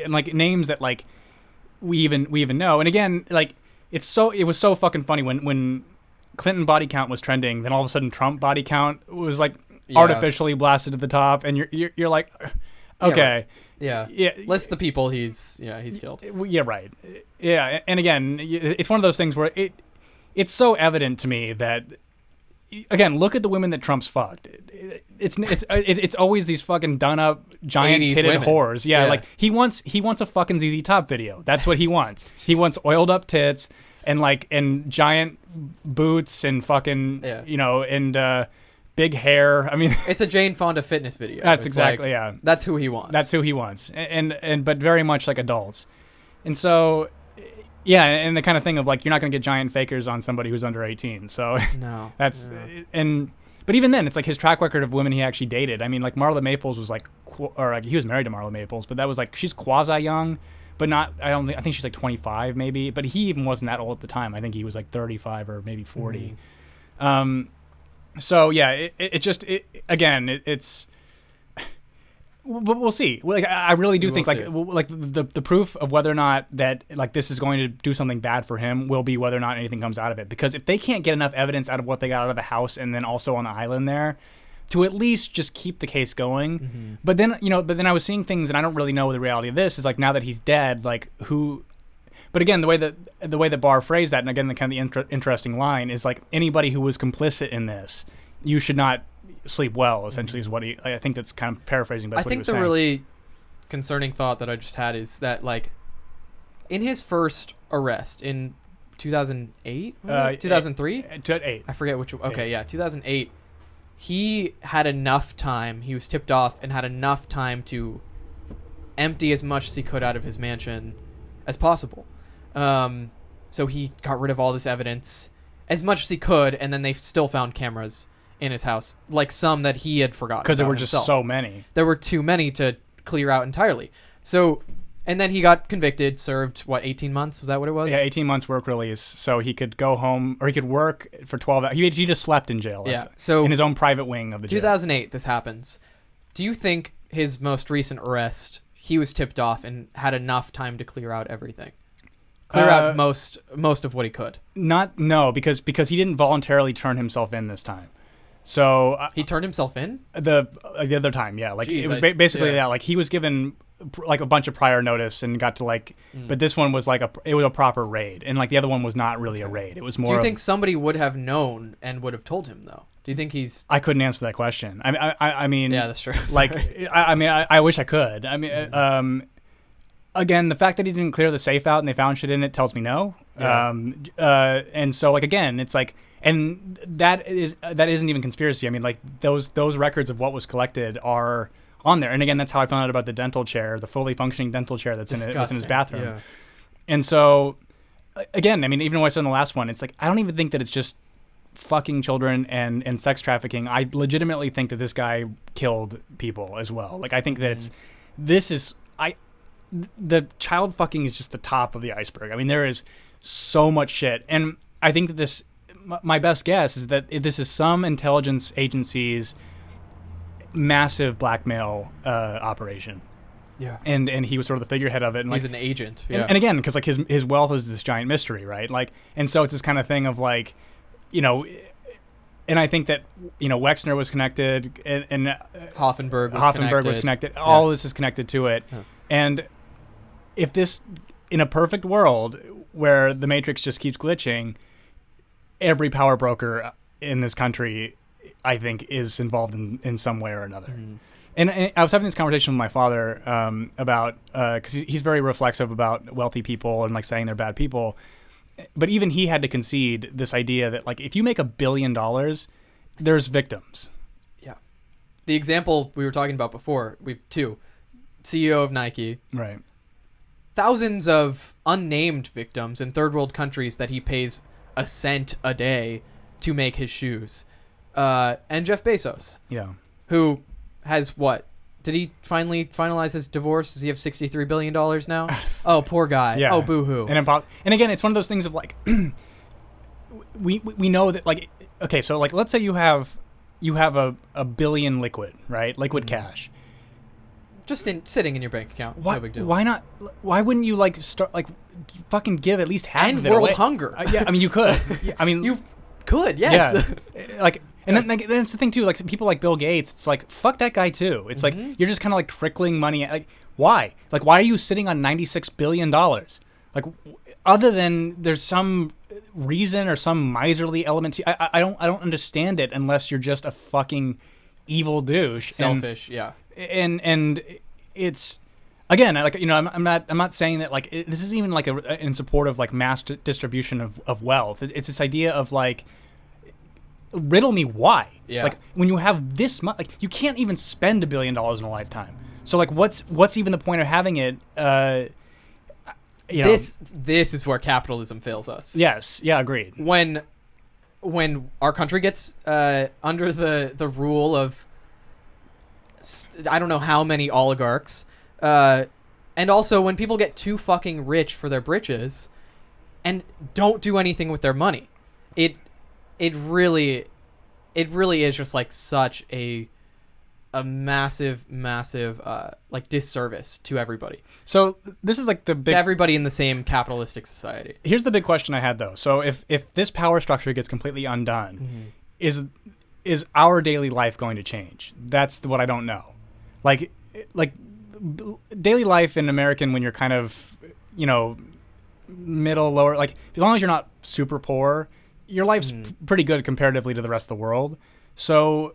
like names that like we even know. And again, like it was so fucking funny when Clinton body count was trending, then all of a sudden Trump body count was like artificially blasted to the top, and you're like, okay, yeah, list the people he's killed. Yeah, right. Yeah, and again, it's one of those things where it's so evident to me that. Again, look at the women that Trump's fucked. It's always these fucking done up giant titted whores. Yeah, like he wants a fucking ZZ Top video. That's what he wants. He wants oiled up tits and giant boots and fucking and big hair. I mean, it's a Jane Fonda fitness video. That's exactly That's who he wants. That's who he wants. And but very much like adults. And so. Yeah, and the kind of thing of like you're not going to get giant fakers on somebody who's under 18. So no, that's but even then it's like his track record of women he actually dated. I mean, like Marla Maples was like, or like he was married to Marla Maples, but that was like she's quasi young, but not. I think she's like 25 maybe, but he even wasn't that old at the time. I think he was like 35 or maybe 40. So yeah, it's. But we'll see. Like I really do think like the proof of whether or not that like this is going to do something bad for him will be whether or not anything comes out of it. Because if they can't get enough evidence out of what they got out of the house and then also on the island there, to at least just keep the case going. But then I was seeing things, and I don't really know the reality of this. Is like now that he's dead, like who. But again, the way that Barr phrased that, and again the kind of the interesting line is like anybody who was complicit in this, you should not. Sleep well, essentially, is what I think that's kind of paraphrasing, but that's what he was saying. I think the really concerning thought that I just had is that, like, in his first arrest in 2008? 2003? 8. I forget which one. Okay, yeah, 2008. He had enough time. He was tipped off and had enough time to empty as much as he could out of his mansion as possible. So he got rid of all this evidence as much as he could, and then they still found cameras in his house, like some that he had forgotten because there were just so many. There were too many to clear out entirely. So, and then he got convicted, served 18 months? Was that what it was? Yeah, 18 months work release, so he could go home or he could work for 12 hours. He just slept in jail. So in his own private wing of the 2008, jail. This happens. Do you think his most recent arrest, he was tipped off and had enough time to clear out everything? Clear out most of what he could. No, because he didn't voluntarily turn himself in this time. So he turned himself in the other time, yeah. Like Jeez, it was basically like he was given like a bunch of prior notice and got to like, but this one was like it was a proper raid, and like the other one was not really a raid. It was more. Do you think somebody would have known and would have told him though? Do you think he's? I couldn't answer that question. I mean, yeah, that's true. Like, I wish I could. I mean, again, the fact that he didn't clear the safe out and they found shit in it tells me no. Yeah. And so like again, it's like. And that isn't even conspiracy. I mean, like those records of what was collected are on there. And again, that's how I found out about the dental chair, the fully functioning dental chair that's in his bathroom. Yeah. And so, again, I mean, even when I said in the last one, it's like I don't even think that it's just fucking children and sex trafficking. I legitimately think that this guy killed people as well. Like I think that the child fucking is just the top of the iceberg. I mean, there is so much shit. And I think that this, my best guess is that this is some intelligence agency's massive blackmail operation. Yeah. And he was sort of the figurehead of it. And he's like, an agent. Yeah. And again, because like his wealth is this giant mystery, right? Like, and so it's this kind of thing of like, you know, and I think that, you know, Wexner was connected, and Hoffenberg was connected. All this is connected to it. Yeah. And if this, in a perfect world where the Matrix just keeps glitching, every power broker in this country, I think, is involved in some way or another. Mm-hmm. And I was having this conversation with my father about, because he's very reflexive about wealthy people and like saying they're bad people. But even he had to concede this idea that like if you make $1 billion, there's victims. Yeah. The example we were talking about before, we've two. CEO of Nike. Right. Thousands of unnamed victims in third world countries that he pays a cent a day to make his shoes. And Jeff Bezos. Yeah. Who has what? Did he finally finalize his divorce? Does he have $63 billion now? Oh, poor guy. Yeah. Oh, boo-hoo. And again, it's one of those things of like, we know that like, okay, so like, let's say you have a billion liquid, right? Liquid cash. Just sitting in your bank account. Why, no big deal. Why not? Why wouldn't you like start like fucking give at least half of it world away? hunger. Yeah, I mean you could. Yeah, I mean you could. Yes. Yeah. Like, and then like, that's the thing too. Like people like Bill Gates, it's like fuck that guy too. It's like you're just kind of like trickling money. Like why? Like why are you sitting on $96 billion? Like other than there's some reason or some miserly element to, I don't understand it unless you're just a fucking evil douche. Selfish. Yeah. And it's again like you know I'm not saying that like this isn't even like in support of like mass distribution of wealth. It's this idea of like riddle me why. Yeah. Like when you have this much, like you can't even spend $1 billion in a lifetime. So like what's even the point of having it? You know, this is where capitalism fails us. Yes. Yeah. Agreed. When our country gets under the rule of I don't know how many oligarchs, and also when people get too fucking rich for their britches and don't do anything with their money, it really is just like such a massive like disservice to everybody. So this is like the big, to everybody in the same capitalistic society. Here's the big question I had though. So if this power structure gets completely undone, is our daily life going to change? That's what I don't know. Like daily life in American, when you're kind of, you know, middle, lower, like as long as you're not super poor, your life's pretty good comparatively to the rest of the world. So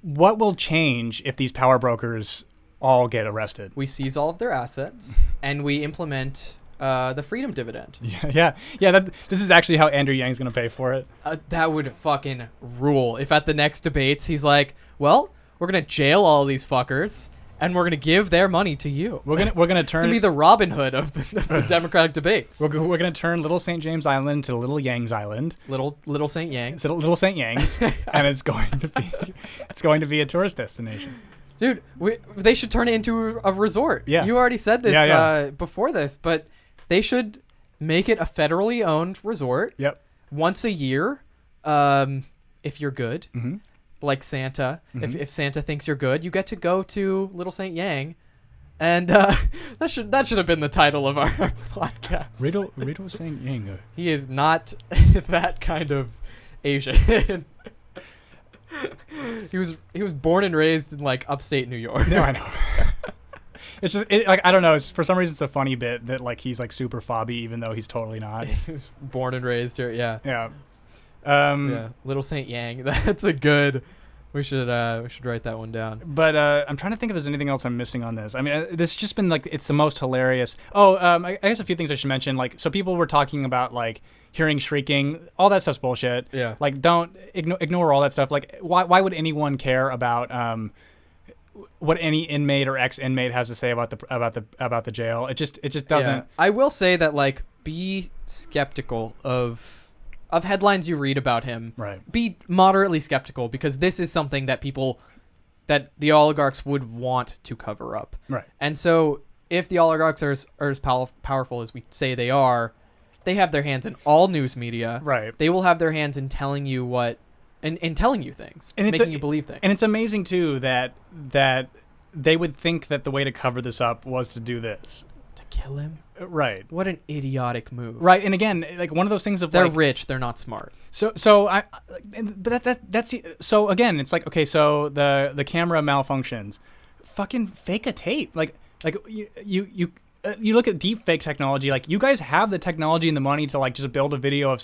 what will change if these power brokers all get arrested? We seize all of their assets and we implement the freedom dividend. Yeah. This is actually how Andrew Yang's going to pay for it. That would fucking rule. If at the next debates he's like, well, we're going to jail all these fuckers and we're going to give their money to you. We're going to turn... It's going to be the Robin Hood of the Democratic debates. We're going to turn Little St. James Island to Little Yang's Island. Little St. Yang. Little St. Yang's. And it's going to be a tourist destination. Dude, they should turn it into a resort. Yeah. You already said this before this, but they should make it a federally owned resort. Yep. Once a year, if you're good. Mm-hmm. Like Santa. Mm-hmm. If Santa thinks you're good, you get to go to Little St. Yang. And that should have been the title of our podcast. Riddle St. Yang. He is not that kind of Asian. He was born and raised in like upstate New York. No, I know. It's just like I don't know. It's for some reason it's a funny bit that like he's like super fobby even though he's totally not. He's born and raised here. Yeah. Yeah. Little Saint Yang. That's a good. We should write that one down. But I'm trying to think if there's anything else I'm missing on this. I mean, this has just been like it's the most hilarious. I guess a few things I should mention. Like, so people were talking about like hearing shrieking, all that stuff's bullshit. Yeah. Like, don't ignore all that stuff. Like, why would anyone care about what any inmate or ex-inmate has to say about the jail? It just doesn't. Yeah. I will say that like be skeptical of headlines you read about him. Right. Be moderately skeptical because this is something that that the oligarchs would want to cover up. Right. And so if the oligarchs are as powerful as we say they are, They have their hands in all news media. Right. They will have their hands in telling you what, and telling you things, and making you believe things. And it's amazing too that they would think that the way to cover this up was to do this. To kill him. Right. What an idiotic move. Right. And again, like one of those things of they're rich, they're not smart. So again, it's like, okay, so the camera malfunctions, fucking fake a tape. Like you look at deep fake technology, like you guys have the technology and the money to like just build a video of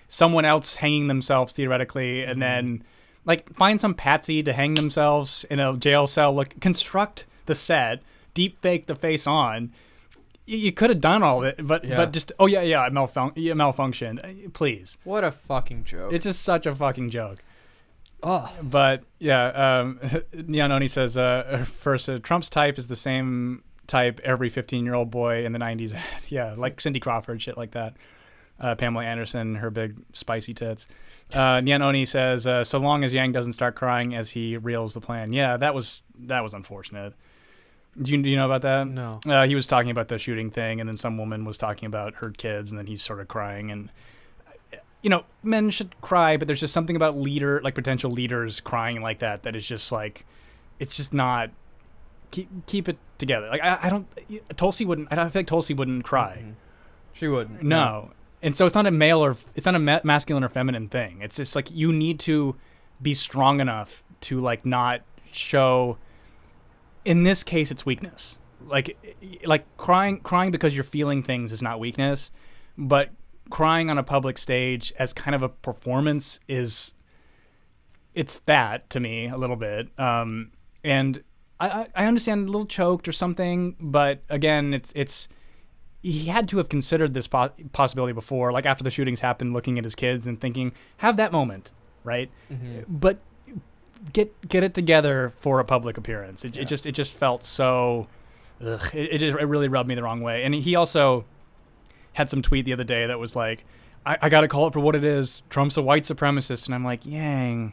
someone else hanging themselves theoretically, and then like find some patsy to hang themselves in a jail cell, construct the set, deep fake the face on. You could have done all of it, but just it malfunctioned. Please. What a fucking joke. It's just such a fucking joke. Oh. But Neononi says first, Trump's type is the same type every 15-year-old boy in the 90s had. Yeah, like Cindy Crawford, shit like that. Pamela Anderson, her big spicy tits. Neononi says, so long as Yang doesn't start crying as he reels the plan. Yeah, that was unfortunate. Do you know about that? No. He was talking about the shooting thing, and then some woman was talking about her kids, and then he started crying. And men should cry, but there's just something about potential leaders crying like that is just like, it's just not. Keep it together. Like I don't. Tulsi wouldn't. I feel like Tulsi wouldn't cry. Mm-hmm. She wouldn't. No. And so it's not a male or it's not a masculine or feminine thing. It's just like you need to be strong enough to like not show. In this case, it's weakness. Like crying because you're feeling things is not weakness, but crying on a public stage as kind of a performance it's that to me a little bit. And I understand a little choked or something, but again, it's he had to have considered this possibility before, like after the shootings happened, looking at his kids and thinking, have that moment, right? Mm-hmm. But get it together for a public appearance. It just felt so. It really rubbed me the wrong way. And he also had some tweet the other day that was like, I got to call it for what it is. Trump's a white supremacist, and I'm like, Yang,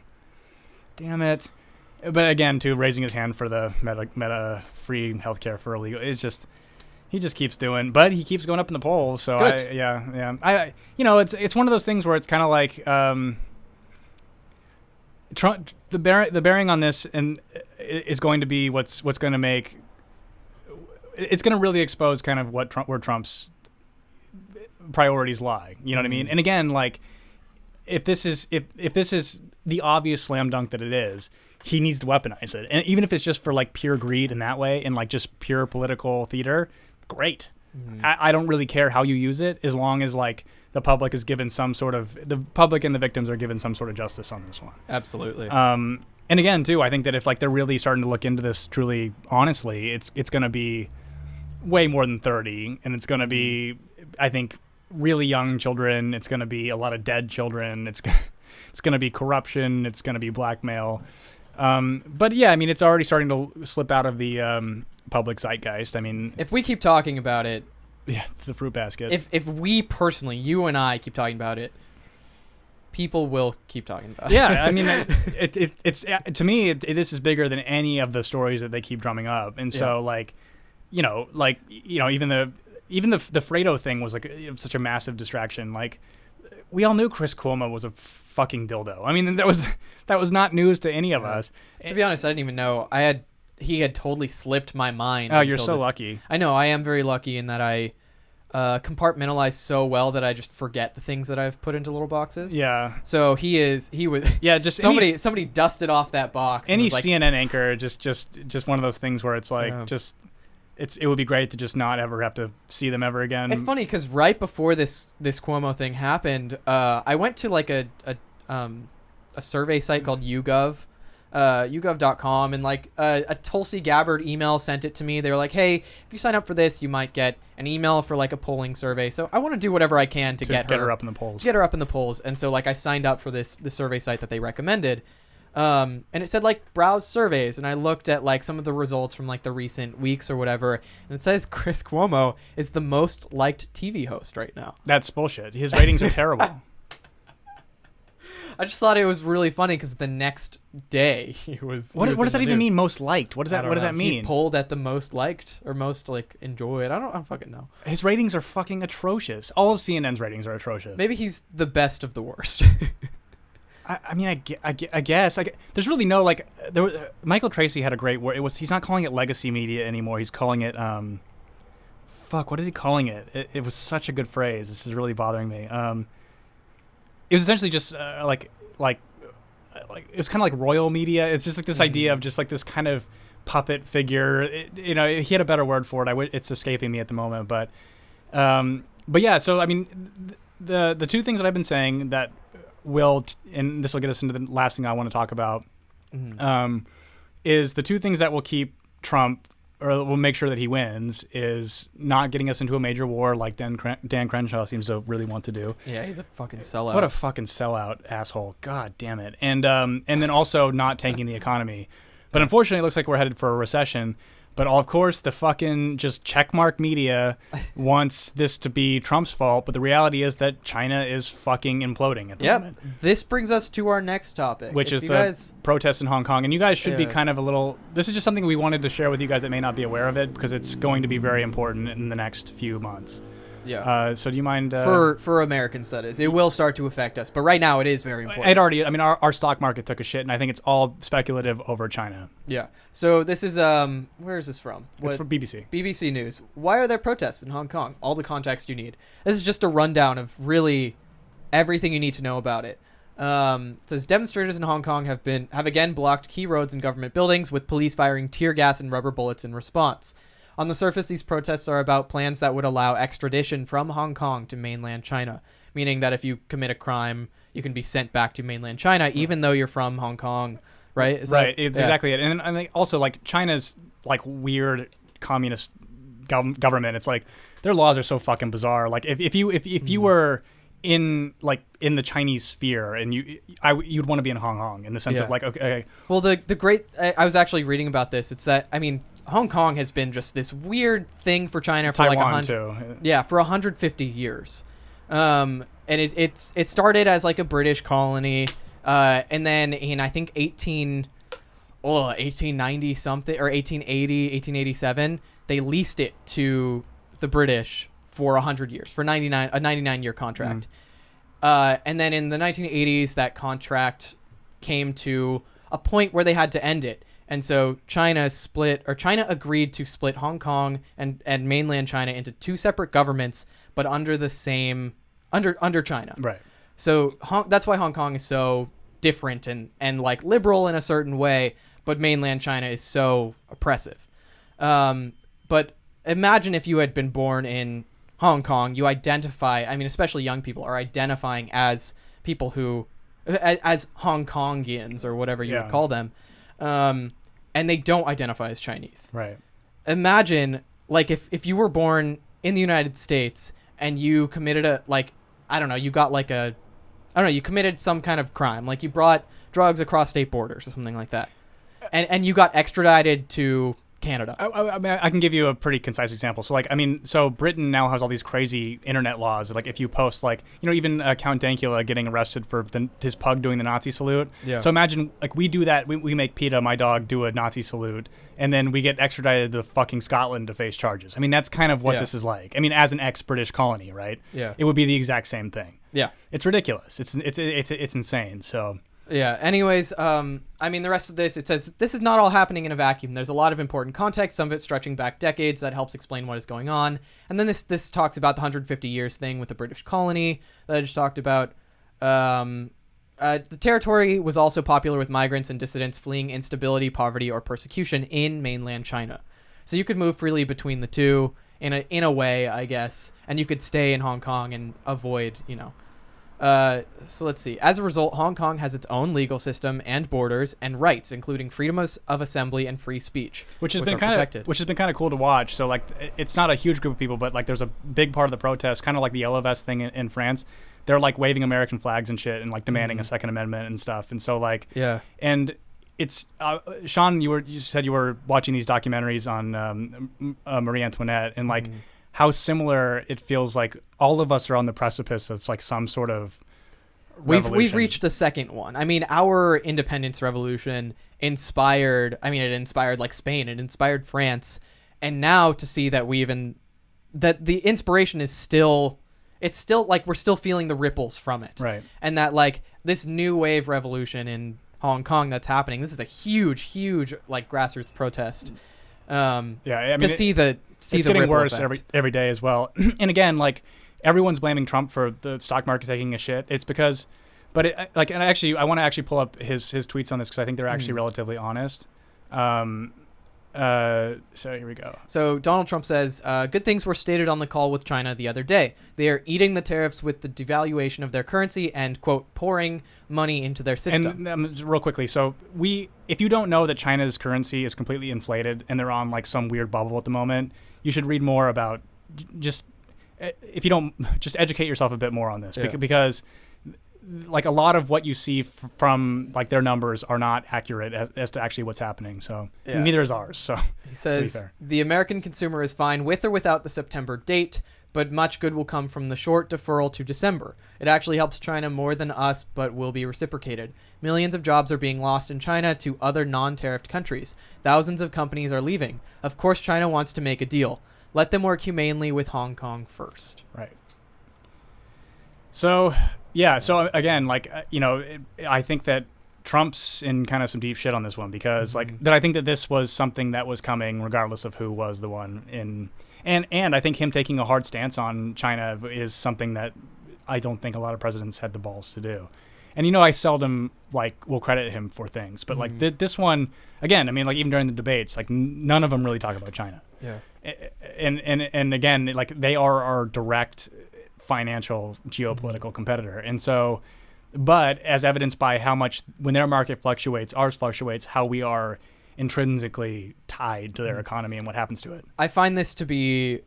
damn it. But again, too, raising his hand for the meta free healthcare for illegal. It's just. He just keeps doing, but he keeps going up in the polls. So good. It's one of those things where it's kind of like Trump. The bearing on this and is going to be what's going to make. It's going to really expose kind of where Trump's priorities lie. You know what I mean? And again, like if this is the obvious slam dunk that it is, he needs to weaponize it, and even if it's just for like pure greed in that way and like just pure political theater. Great. I don't really care how you use it as long as like the public is given the public and the victims are given some sort of justice on this one. Absolutely. And again, too, I think that if like they're really starting to look into this truly honestly, it's going to be way more than 30, and it's going to be, I think, really young children. It's going to be a lot of dead children. It's going to be corruption. It's going to be blackmail. But yeah, I mean, it's already starting to slip out of the public zeitgeist. I mean, if we keep talking about it, yeah, the fruit basket. If we personally, you and I, keep talking about it, people will keep talking about it. Yeah, I mean, it's to me, this is bigger than any of the stories that they keep drumming up, and so even the Fredo thing was like such a massive distraction. Like, we all knew Chris Cuomo was a fucking dildo. I mean, that was not news to any of us. To be honest, I didn't even know. He had totally slipped my mind. Oh, you're so lucky. I know. I am very lucky in that I compartmentalize so well that I just forget the things that I've put into little boxes. Yeah. So he was. Yeah. Just somebody dusted off that box. Any CNN anchor, just one of those things where it's like it would be great to just not ever have to see them ever again. It's funny because right before this Cuomo thing happened, I went to like a survey site called YouGov. YouGov.com, and like a Tulsi Gabbard email sent it to me. They were like, hey, if you sign up for this, you might get an email for like a polling survey. So I want to do whatever I can to get her up in the polls. To get her up in the polls. And so like I signed up for the survey site that they recommended. And it said like browse surveys, and I looked at like some of the results from like the recent weeks or whatever, and it says Chris Cuomo is the most liked TV host right now. That's bullshit. His ratings are terrible. I just thought it was really funny because the next day What does that even mean? Most liked? What does that mean? He pulled at the most liked or most like enjoyed. I don't fucking know. His ratings are fucking atrocious. All of CNN's ratings are atrocious. Maybe he's the best of the worst. I mean, I guess. There's really no like. Michael Tracy had a great word. He's not calling it legacy media anymore. He's calling it What is he calling it? It was such a good phrase. This is really bothering me. It was essentially just like it was kind of like royal media. It's just like this idea of just like this kind of puppet figure. He had a better word for it. It's escaping me at the moment, but yeah. So I mean, the two things that I've been saying that and this will get us into the last thing I want to talk about, is the two things that will keep Trump, or will make sure that he wins, is not getting us into a major war like Dan Crenshaw seems to really want to do. Yeah, he's a fucking sellout. What a fucking sellout asshole. God damn it. And then also not tanking the economy. But unfortunately, it looks like we're headed for a recession. But of course, the fucking just checkmark media wants this to be Trump's fault. But the reality is that China is fucking imploding at the moment. This brings us to our next topic, which is the protests in Hong Kong. And you guys should be kind of a little... This is just something we wanted to share with you guys that may not be aware of it, because it's going to be very important in the next few months. Yeah. So do you mind... For Americans, that is. It will start to affect us. But right now, it is very important. Our stock market took a shit, and I think it's all speculative over China. Yeah. So this is... where is this from? It's from BBC. BBC News. Why are there protests in Hong Kong? All the context you need. This is just a rundown of really everything you need to know about it. It says demonstrators in Hong Kong have again blocked key roads and government buildings, with police firing tear gas and rubber bullets in response. On the surface, these protests are about plans that would allow extradition from Hong Kong to mainland China, meaning that if you commit a crime, you can be sent back to mainland China, even though you're from Hong Kong, right? Exactly it. And I think also, like, China's like weird communist government. It's like their laws are so fucking bizarre. Like if you were in the Chinese sphere, and you'd want to be in Hong Kong in the sense of like, okay. Well, the great I was actually reading about this. It's that, I mean, Hong Kong has been just this weird thing for China for Taiwan too. Yeah, for 150 years. And it started as like a British colony, and then in I think 1890 something or 1887, they leased it to the British for 100 years, for a 99-year contract. And then in the 1980s, that contract came to a point where they had to end it. And so China agreed to split Hong Kong and mainland China into two separate governments, but under the same, under China. Right. So that's why Hong Kong is so different and like liberal in a certain way, but mainland China is so oppressive. But imagine if you had been born in Hong Kong, you identify, I mean, especially young people are identifying as people who, as Hong Kongians or whatever you would call them. And they don't identify as Chinese. Right. Imagine, like, if you were born in the United States and you committed you committed some kind of crime, like you brought drugs across state borders or something like that, and you got extradited to Canada. I mean, I can give you a pretty concise example. So, like, I mean, so Britain now has all these crazy internet laws. Like, if you post, like, even Count Dankula getting arrested for his pug doing the Nazi salute. Yeah. So imagine, like, we do that. We make PETA, my dog, do a Nazi salute, and then we get extradited to fucking Scotland to face charges. I mean, that's kind of what this is like. I mean, as an ex-British colony, right? Yeah. It would be the exact same thing. Yeah. It's ridiculous. It's insane. So. Yeah. Anyways, I mean, the rest of this, it says this is not all happening in a vacuum. There's a lot of important context, some of it stretching back decades, that helps explain what is going on. And then this talks about the 150 years thing with the British colony that I just talked about. The territory was also popular with migrants and dissidents fleeing instability, poverty, or persecution in mainland China. So you could move freely between the two in a way, I guess, and you could stay in Hong Kong and avoid, so let's see. As a result, Hong Kong has its own legal system and borders and rights, including freedom of assembly and free speech, which has been kind of cool to watch. So, like, it's not a huge group of people, but like there's a big part of the protest, kind of like the Yellow Vest thing in France. They're like waving American flags and shit and like demanding a Second Amendment and stuff. And so, like, and it's Sean, you said you were watching these documentaries on Marie Antoinette, and like. How similar it feels like all of us are on the precipice of like some sort of We've reached a second one. I mean, our independence revolution inspired. I mean, it inspired like Spain. It inspired France, and now to see that that the inspiration is still. It's still like we're still feeling the ripples from it, right? And that like this new wave revolution in Hong Kong that's happening. This is a huge like grassroots protest. I mean, to see the it's getting worse every day as well. And again, like everyone's blaming Trump for the stock market taking a shit. It's because, but I want to actually pull up his tweets on this because I think they're actually relatively honest. So here we go. So Donald Trump says, good things were stated on the call with China the other day. They are eating the tariffs with the devaluation of their currency and, quote, pouring money into their system. And real quickly, so if you don't know that China's currency is completely inflated and they're on like some weird bubble at the moment, you should read more about just educate yourself a bit more on this because like a lot of what you see from like their numbers are not accurate as to actually what's happening. So neither is ours. So he says the American consumer is fine with or without the September date, but much good will come from the short deferral to December. It actually helps China more than us, but will be reciprocated. Millions of jobs are being lost in China to other non-tariffed countries. Thousands of companies are leaving. Of course, China wants to make a deal. Let them work humanely with Hong Kong first. Right. So again, like, I think that Trump's in kind of some deep shit on this one because that I think that this was something that was coming regardless of who was the one in, and I think him taking a hard stance on China is something that I don't think a lot of presidents had the balls to do. And, I seldom will credit him for things, but this one, again, I mean, like even during the debates, like none of them really talk about China. Yeah. And again, like they are our direct financial geopolitical competitor. And so, but as evidenced by how much, when their market fluctuates, ours fluctuates, how we are intrinsically tied to their economy and what happens to it. I find this to be,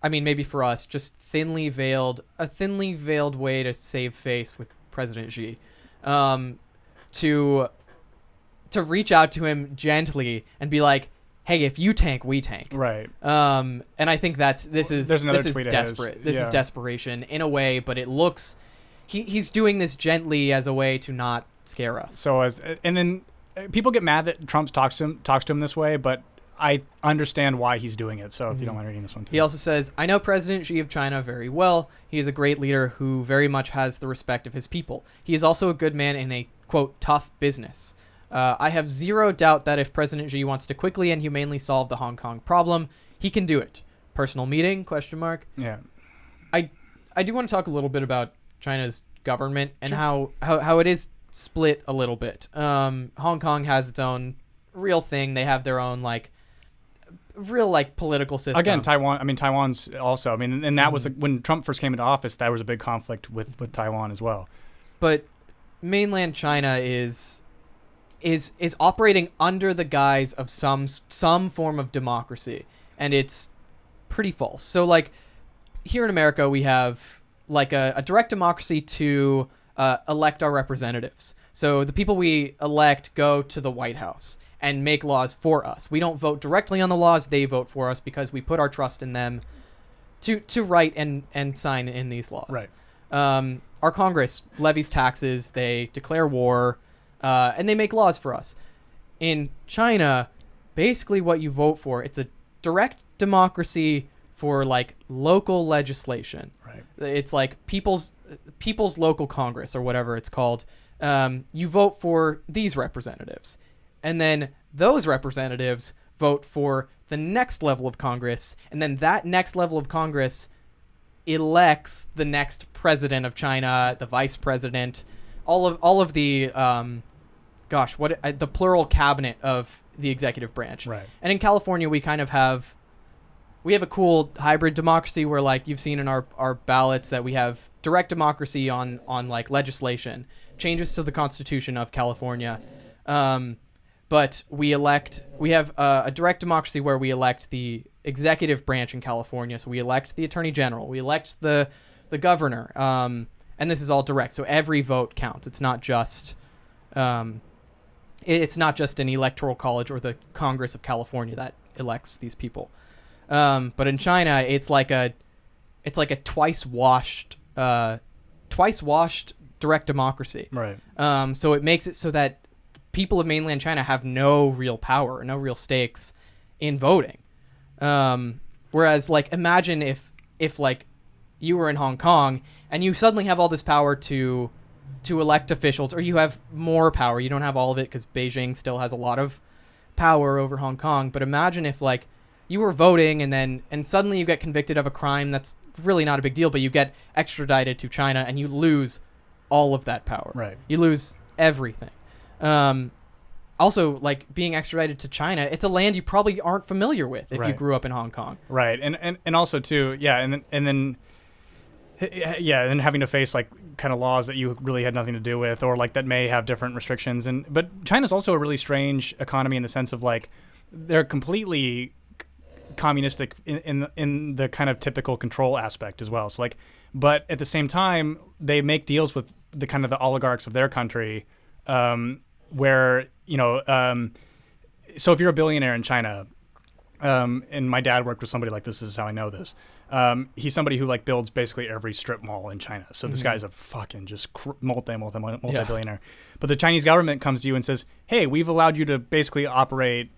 I mean, maybe for us, just a thinly veiled way to save face with President Xi, to reach out to him gently and be like, hey, if you tank, we tank. Right. And I think this is desperate. This is desperation in a way, but it looks he's doing this gently as a way to not scare us. So and then people get mad that Trump talks to him this way, but I understand why he's doing it. So if you don't mind reading this one too. He also says, I know President Xi of China very well. He is a great leader who very much has the respect of his people. He is also a good man in a, quote, tough business. I have zero doubt that if President Xi wants to quickly and humanely solve the Hong Kong problem, he can do it. Personal meeting? ? Yeah. I do want to talk a little bit about China's government and how it is split a little bit. Hong Kong has its own real thing. They have their own real political system. Again, Taiwan's also. I mean, and that was when Trump first came into office. That was a big conflict with Taiwan as well. But mainland China is operating under the guise of some form of democracy, and it's pretty false. So here in America we have a direct democracy to elect our representatives. So the people we elect go to the White House and make laws for us. We don't vote directly on the laws, they vote for us because we put our trust in them to write and sign in these laws. Right. Our Congress levies taxes, they declare war, and they make laws for us. In China, basically what you vote for, it's a direct democracy for local legislation. Right. It's people's local Congress or whatever it's called. You vote for these representatives, and then those representatives vote for the next level of Congress, and then that next level of Congress elects the next president of China, the vice president, all of the the plural cabinet of the executive branch. Right. And in California, we have a cool hybrid democracy where you've seen in our ballots that we have direct democracy on legislation, changes to the Constitution of California. But we have a direct democracy where we elect the executive branch in California. So we elect the attorney general, we elect the governor, and this is all direct. So every vote counts. It's not just an electoral college or the Congress of California that elects these people. But in China, it's like a twice washed direct democracy. Right. So it makes it so that people of mainland China have no real power, no real stakes in voting. Whereas, like, imagine if like you were in Hong Kong and you suddenly have all this power to elect officials, or you have more power. You don't have all of it because Beijing still has a lot of power over Hong Kong. But imagine if, like, you were voting and suddenly you get convicted of a crime that's really not a big deal, but you get extradited to China and you lose all of that power. Right. You lose everything. Also, like, being extradited to China, it's a land you probably aren't familiar with if you grew up in Hong Kong. Right. And also too, yeah, and then having to face like kind of laws that you really had nothing to do with, or like that may have different restrictions. But China's also a really strange economy in the sense of, like, they're completely communistic in the kind of typical control aspect as well. So, like, but at the same time, they make deals with the kind of the oligarchs of their country, where, you know, so if you're a billionaire in China, and my dad worked with somebody like this is how I know this. He's somebody who, like, builds basically every strip mall in China. So this guy's a fucking just multi-billionaire. But the Chinese government comes to you and says, hey, we've allowed you to basically operate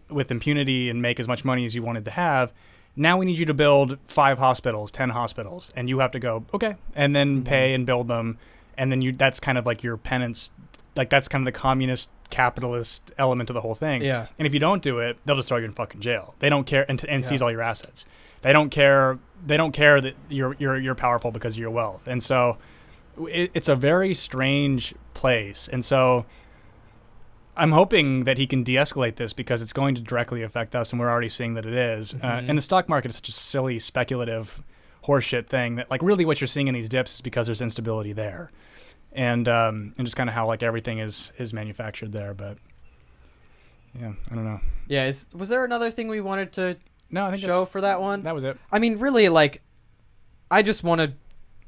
with impunity and make as much money as you wanted to have. Now we need you to build 5 hospitals, 10 hospitals. And you have to go, okay, and then pay and build them. And then that's kind of like your penance. Like, that's kind of the communist capitalist element of the whole thing. Yeah. And if you don't do it, they'll just throw you in fucking jail. They don't care, and seize all your assets. They don't care that you're powerful because of your wealth. And so it's a very strange place. And so I'm hoping that he can de-escalate this, because it's going to directly affect us, and we're already seeing that it is. And the stock market is such a silly, speculative horseshit thing that, like, really what you're seeing in these dips is because there's instability there. And just kind of how, like, everything is manufactured there. But yeah, I don't know. Yeah, was there another thing we wanted to show for that one? That was it. I mean, really, like, I just want to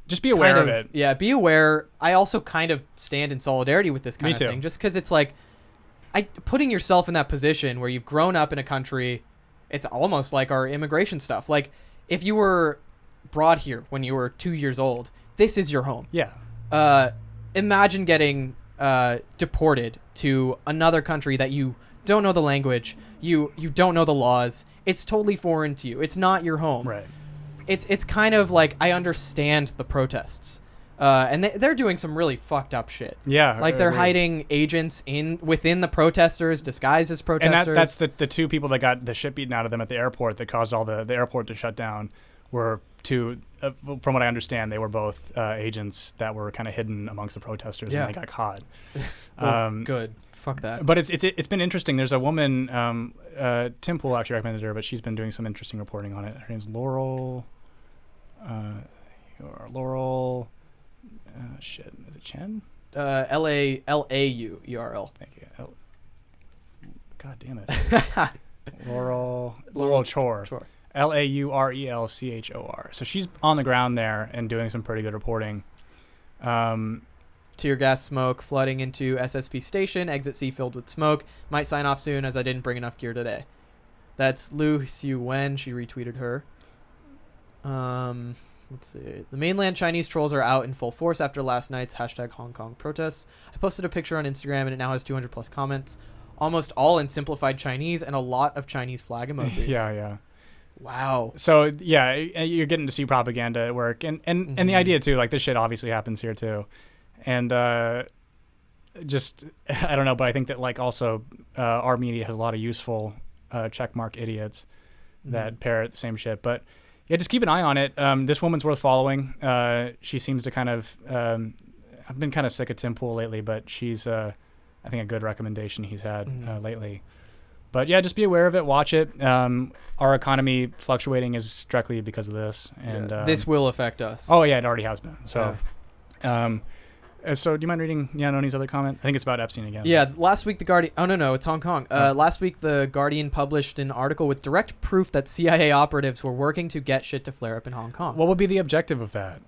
just be aware of it. Yeah, be aware. I also kind of stand in solidarity with this kind of thing, just because it's like, putting yourself in that position where you've grown up in a country. It's almost like our immigration stuff. Like, if you were brought here when you were 2 years old, this is your home. Yeah. Imagine getting deported to another country that you don't know the language, you don't know the laws. It's totally foreign to you. It's not your home. Right. It's kind of like, I understand the protests, and they're doing some really fucked up shit. Yeah. Like, they're hiding agents within the protesters, disguised as protesters. And that's the 2 people that got the shit beaten out of them at the airport that caused all the airport to shut down were 2. From what I understand, they were both agents that were kind of hidden amongst the protesters, and they got caught. Well, good. Fuck that. But it's been interesting. There's a woman, Tim Pool actually recommended her, but she's been doing some interesting reporting on it. Her name's Laurel. Shit, is it Chen? Laurel. Thank you. God damn it. Laurel Chor. Laurelchor. So she's on the ground there and doing some pretty good reporting. Tear gas smoke flooding into SSP station. Exit C filled with smoke. Might sign off soon as I didn't bring enough gear today. That's Lu Xiu Wen. She retweeted her. Let's see. The mainland Chinese trolls are out in full force after last night's #Hong Kong protests. I posted a picture on Instagram and it now has 200 plus comments. Almost all in simplified Chinese and a lot of Chinese flag emojis. Yeah. Wow. So yeah, you're getting to see propaganda at work, and the idea too, like, this shit obviously happens here too, and just I don't know, but I think that, like, also our media has a lot of useful checkmark idiots that parrot the same shit. But yeah, just keep an eye on it. This woman's worth following. She seems to kind of I've been kind of sick of Tim Pool lately, but she's I think a good recommendation he's had lately. But yeah, just be aware of it. Watch it. Our economy fluctuating is directly because of this, and this will affect us. Oh yeah, it already has been. So, so do you mind reading Yanoni's other comment? I think it's about Epstein again. Yeah, last week the Guardian. Oh no, it's Hong Kong. Last week the Guardian published an article with direct proof that CIA operatives were working to get shit to flare up in Hong Kong. What would be the objective of that?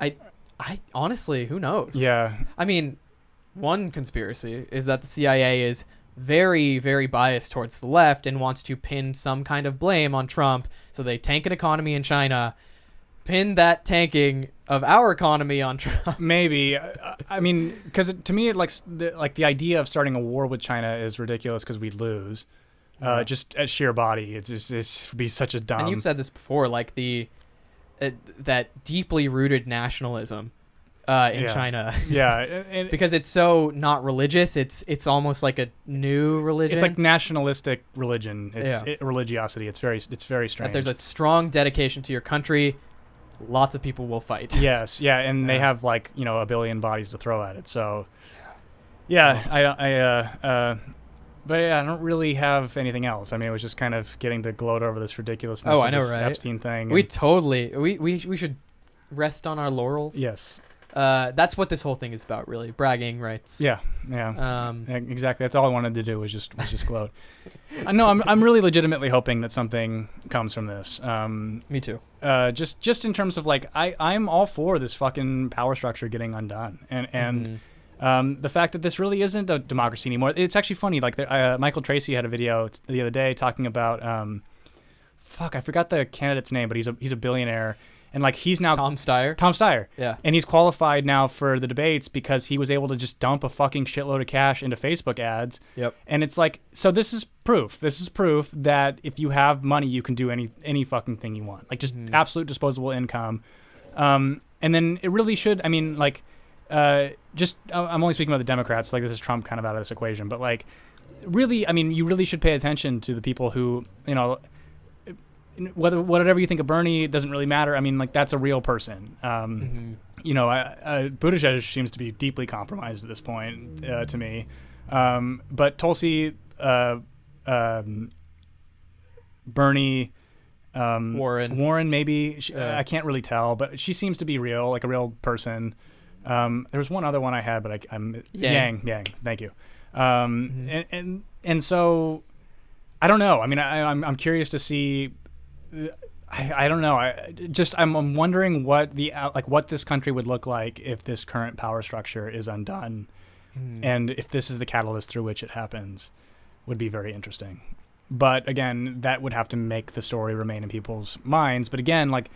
I honestly, who knows? Yeah. I mean, one conspiracy is that the CIA is very, very biased towards the left and wants to pin some kind of blame on Trump, so they tank an economy in China, pin that tanking of our economy on Trump. Maybe. I mean, because to me, the idea of starting a war with China is ridiculous because we'd lose. Just at sheer body, it would be such a dumb. And you've said this before, like that deeply rooted nationalism in China. Yeah, and because it's so not religious. It's almost like a new religion. It's like nationalistic religion. Religiosity. It's very strange. That there's a strong dedication to your country. Lots of people will fight. Yes, yeah, and they have like a billion bodies to throw at it. So, yeah, but yeah, I don't really have anything else. I mean, it was just kind of getting to gloat over this ridiculousness. Oh, I know, right? Epstein thing. We totally we should rest on our laurels. Yes. That's what this whole thing is about, really. Bragging rights. Yeah. Exactly. That's all I wanted to do was just gloat. No, I'm really legitimately hoping that something comes from this. Me too. Just in terms of like I'm all for this fucking power structure getting undone, and the fact that this really isn't a democracy anymore. It's actually funny. Like Michael Tracy had a video the other day talking about I forgot the candidate's name, but he's a billionaire. And like he's now Tom Steyer. Tom Steyer. Yeah. And he's qualified now for the debates because he was able to just dump a fucking shitload of cash into Facebook ads. Yep. And it's like, so this is proof. This is proof that if you have money, you can do any fucking thing you want. Like just absolute disposable income. And then it really should. I mean, like, I'm only speaking about the Democrats. Like this is Trump kind of out of this equation, but like, really, I mean, you really should pay attention to the people who whatever you think of Bernie, it doesn't really matter. I mean, like that's a real person. Buttigieg seems to be deeply compromised at this point to me. But Tulsi, Bernie, Warren, maybe I can't really tell, but she seems to be real, like a real person. There was one other one I had, but I'm Yang. Thank you. And so I don't know. I mean, I'm curious to see. I don't know. I'm wondering what what this country would look like if this current power structure is undone, and if this is the catalyst through which it happens, would be very interesting. But again, that would have to make the story remain in people's minds. But again, like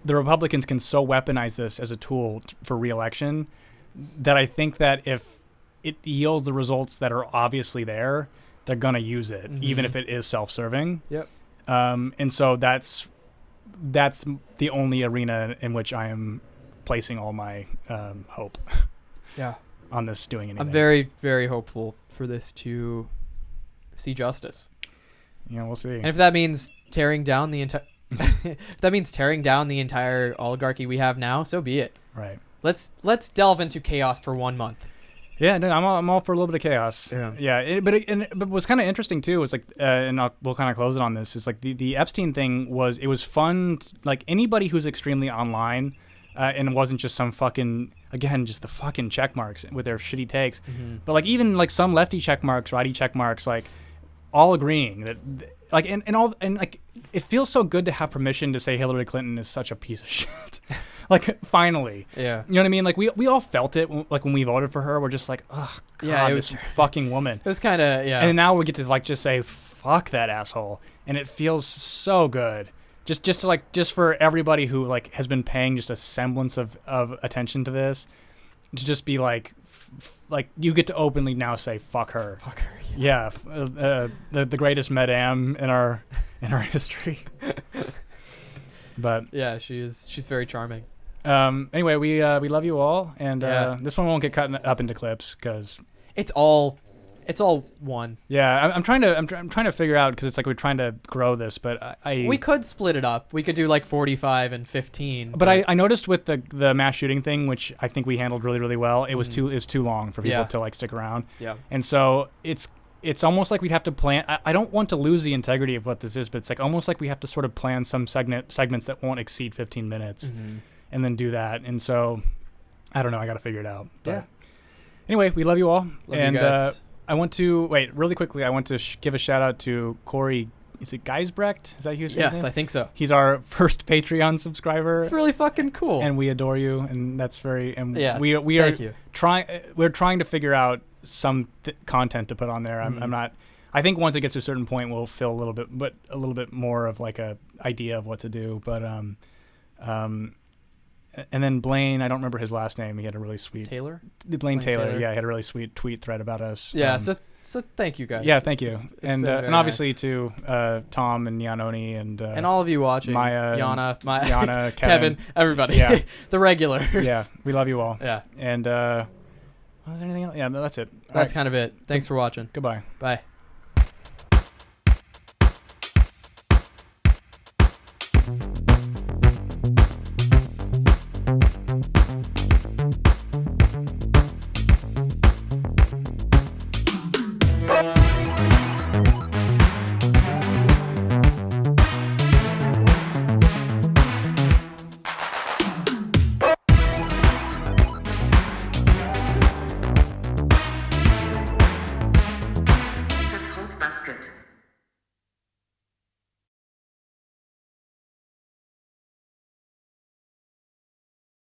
the Republicans can so weaponize this as a tool for re-election that I think that if it yields the results that are obviously there, they're gonna use it, even if it is self-serving. Yep. And so that's the only arena in which I am placing all my hope. Yeah. On this doing anything. I'm very, very hopeful for this to see justice. Yeah, we'll see. And if that means tearing down the entire oligarchy we have now, so be it. Right. Let's delve into chaos for 1 month. Yeah, no, I'm all for a little bit of chaos. Yeah. But what's kind of interesting too was like, we'll kind of close it on this. Is like the Epstein thing was fun. Like anybody who's extremely online, and it wasn't just some fucking just the fucking check marks with their shitty takes, but like even like some lefty check marks, righty check marks, like all agreeing that like and like it feels so good to have permission to say Hillary Clinton is such a piece of shit. Like finally, yeah, you know what I mean. Like we all felt it. Like when we voted for her, we're just like, oh god, yeah, it was this fucking woman. It was kind of And now we get to like just say fuck that asshole, and it feels so good. Just for everybody who like has been paying just a semblance of attention to this, to just be like you get to openly now say fuck her. Fuck her. Yeah, the greatest madame in our history. But yeah, she's very charming. Anyway, we love you all, and this one won't get cut up into clips because it's all one. Yeah, I'm trying to figure out because it's like we're trying to grow this, but we could split it up. We could do like 45 and 15. But I noticed with the mass shooting thing, which I think we handled really really well. It was too long for people to like stick around. Yeah, and so it's almost like we'd have to plan. I don't want to lose the integrity of what this is, but it's like almost like we have to sort of plan some segments that won't exceed 15 minutes, and then do that. And so, I don't know. I got to figure it out. But yeah. Anyway, we love you all. Love you guys. I want to wait really quickly. I want to give a shout out to Corey. Is it Geisbrecht? Is that who? Yes, I think so. He's our first Patreon subscriber. It's really fucking cool, and we adore you. And that's very. And yeah, we thank are you. We're trying to figure out some content to put on there. I'm not. I think once it gets to a certain point, we'll feel a little bit more of like a idea of what to do. But And then Blaine, I don't remember his last name. He had a really sweet Blaine Taylor. Yeah, he had a really sweet tweet thread about us. Yeah. So thank you guys. Yeah, thank you. It's and obviously nice. To Tom and Yanoni and all of you watching, Maya, Yana, Kevin, everybody, yeah, the regulars. Yeah, we love you all. Yeah. And was there anything else? Yeah, no, that's it. That's kind of it. Thanks for watching. Goodbye. Bye.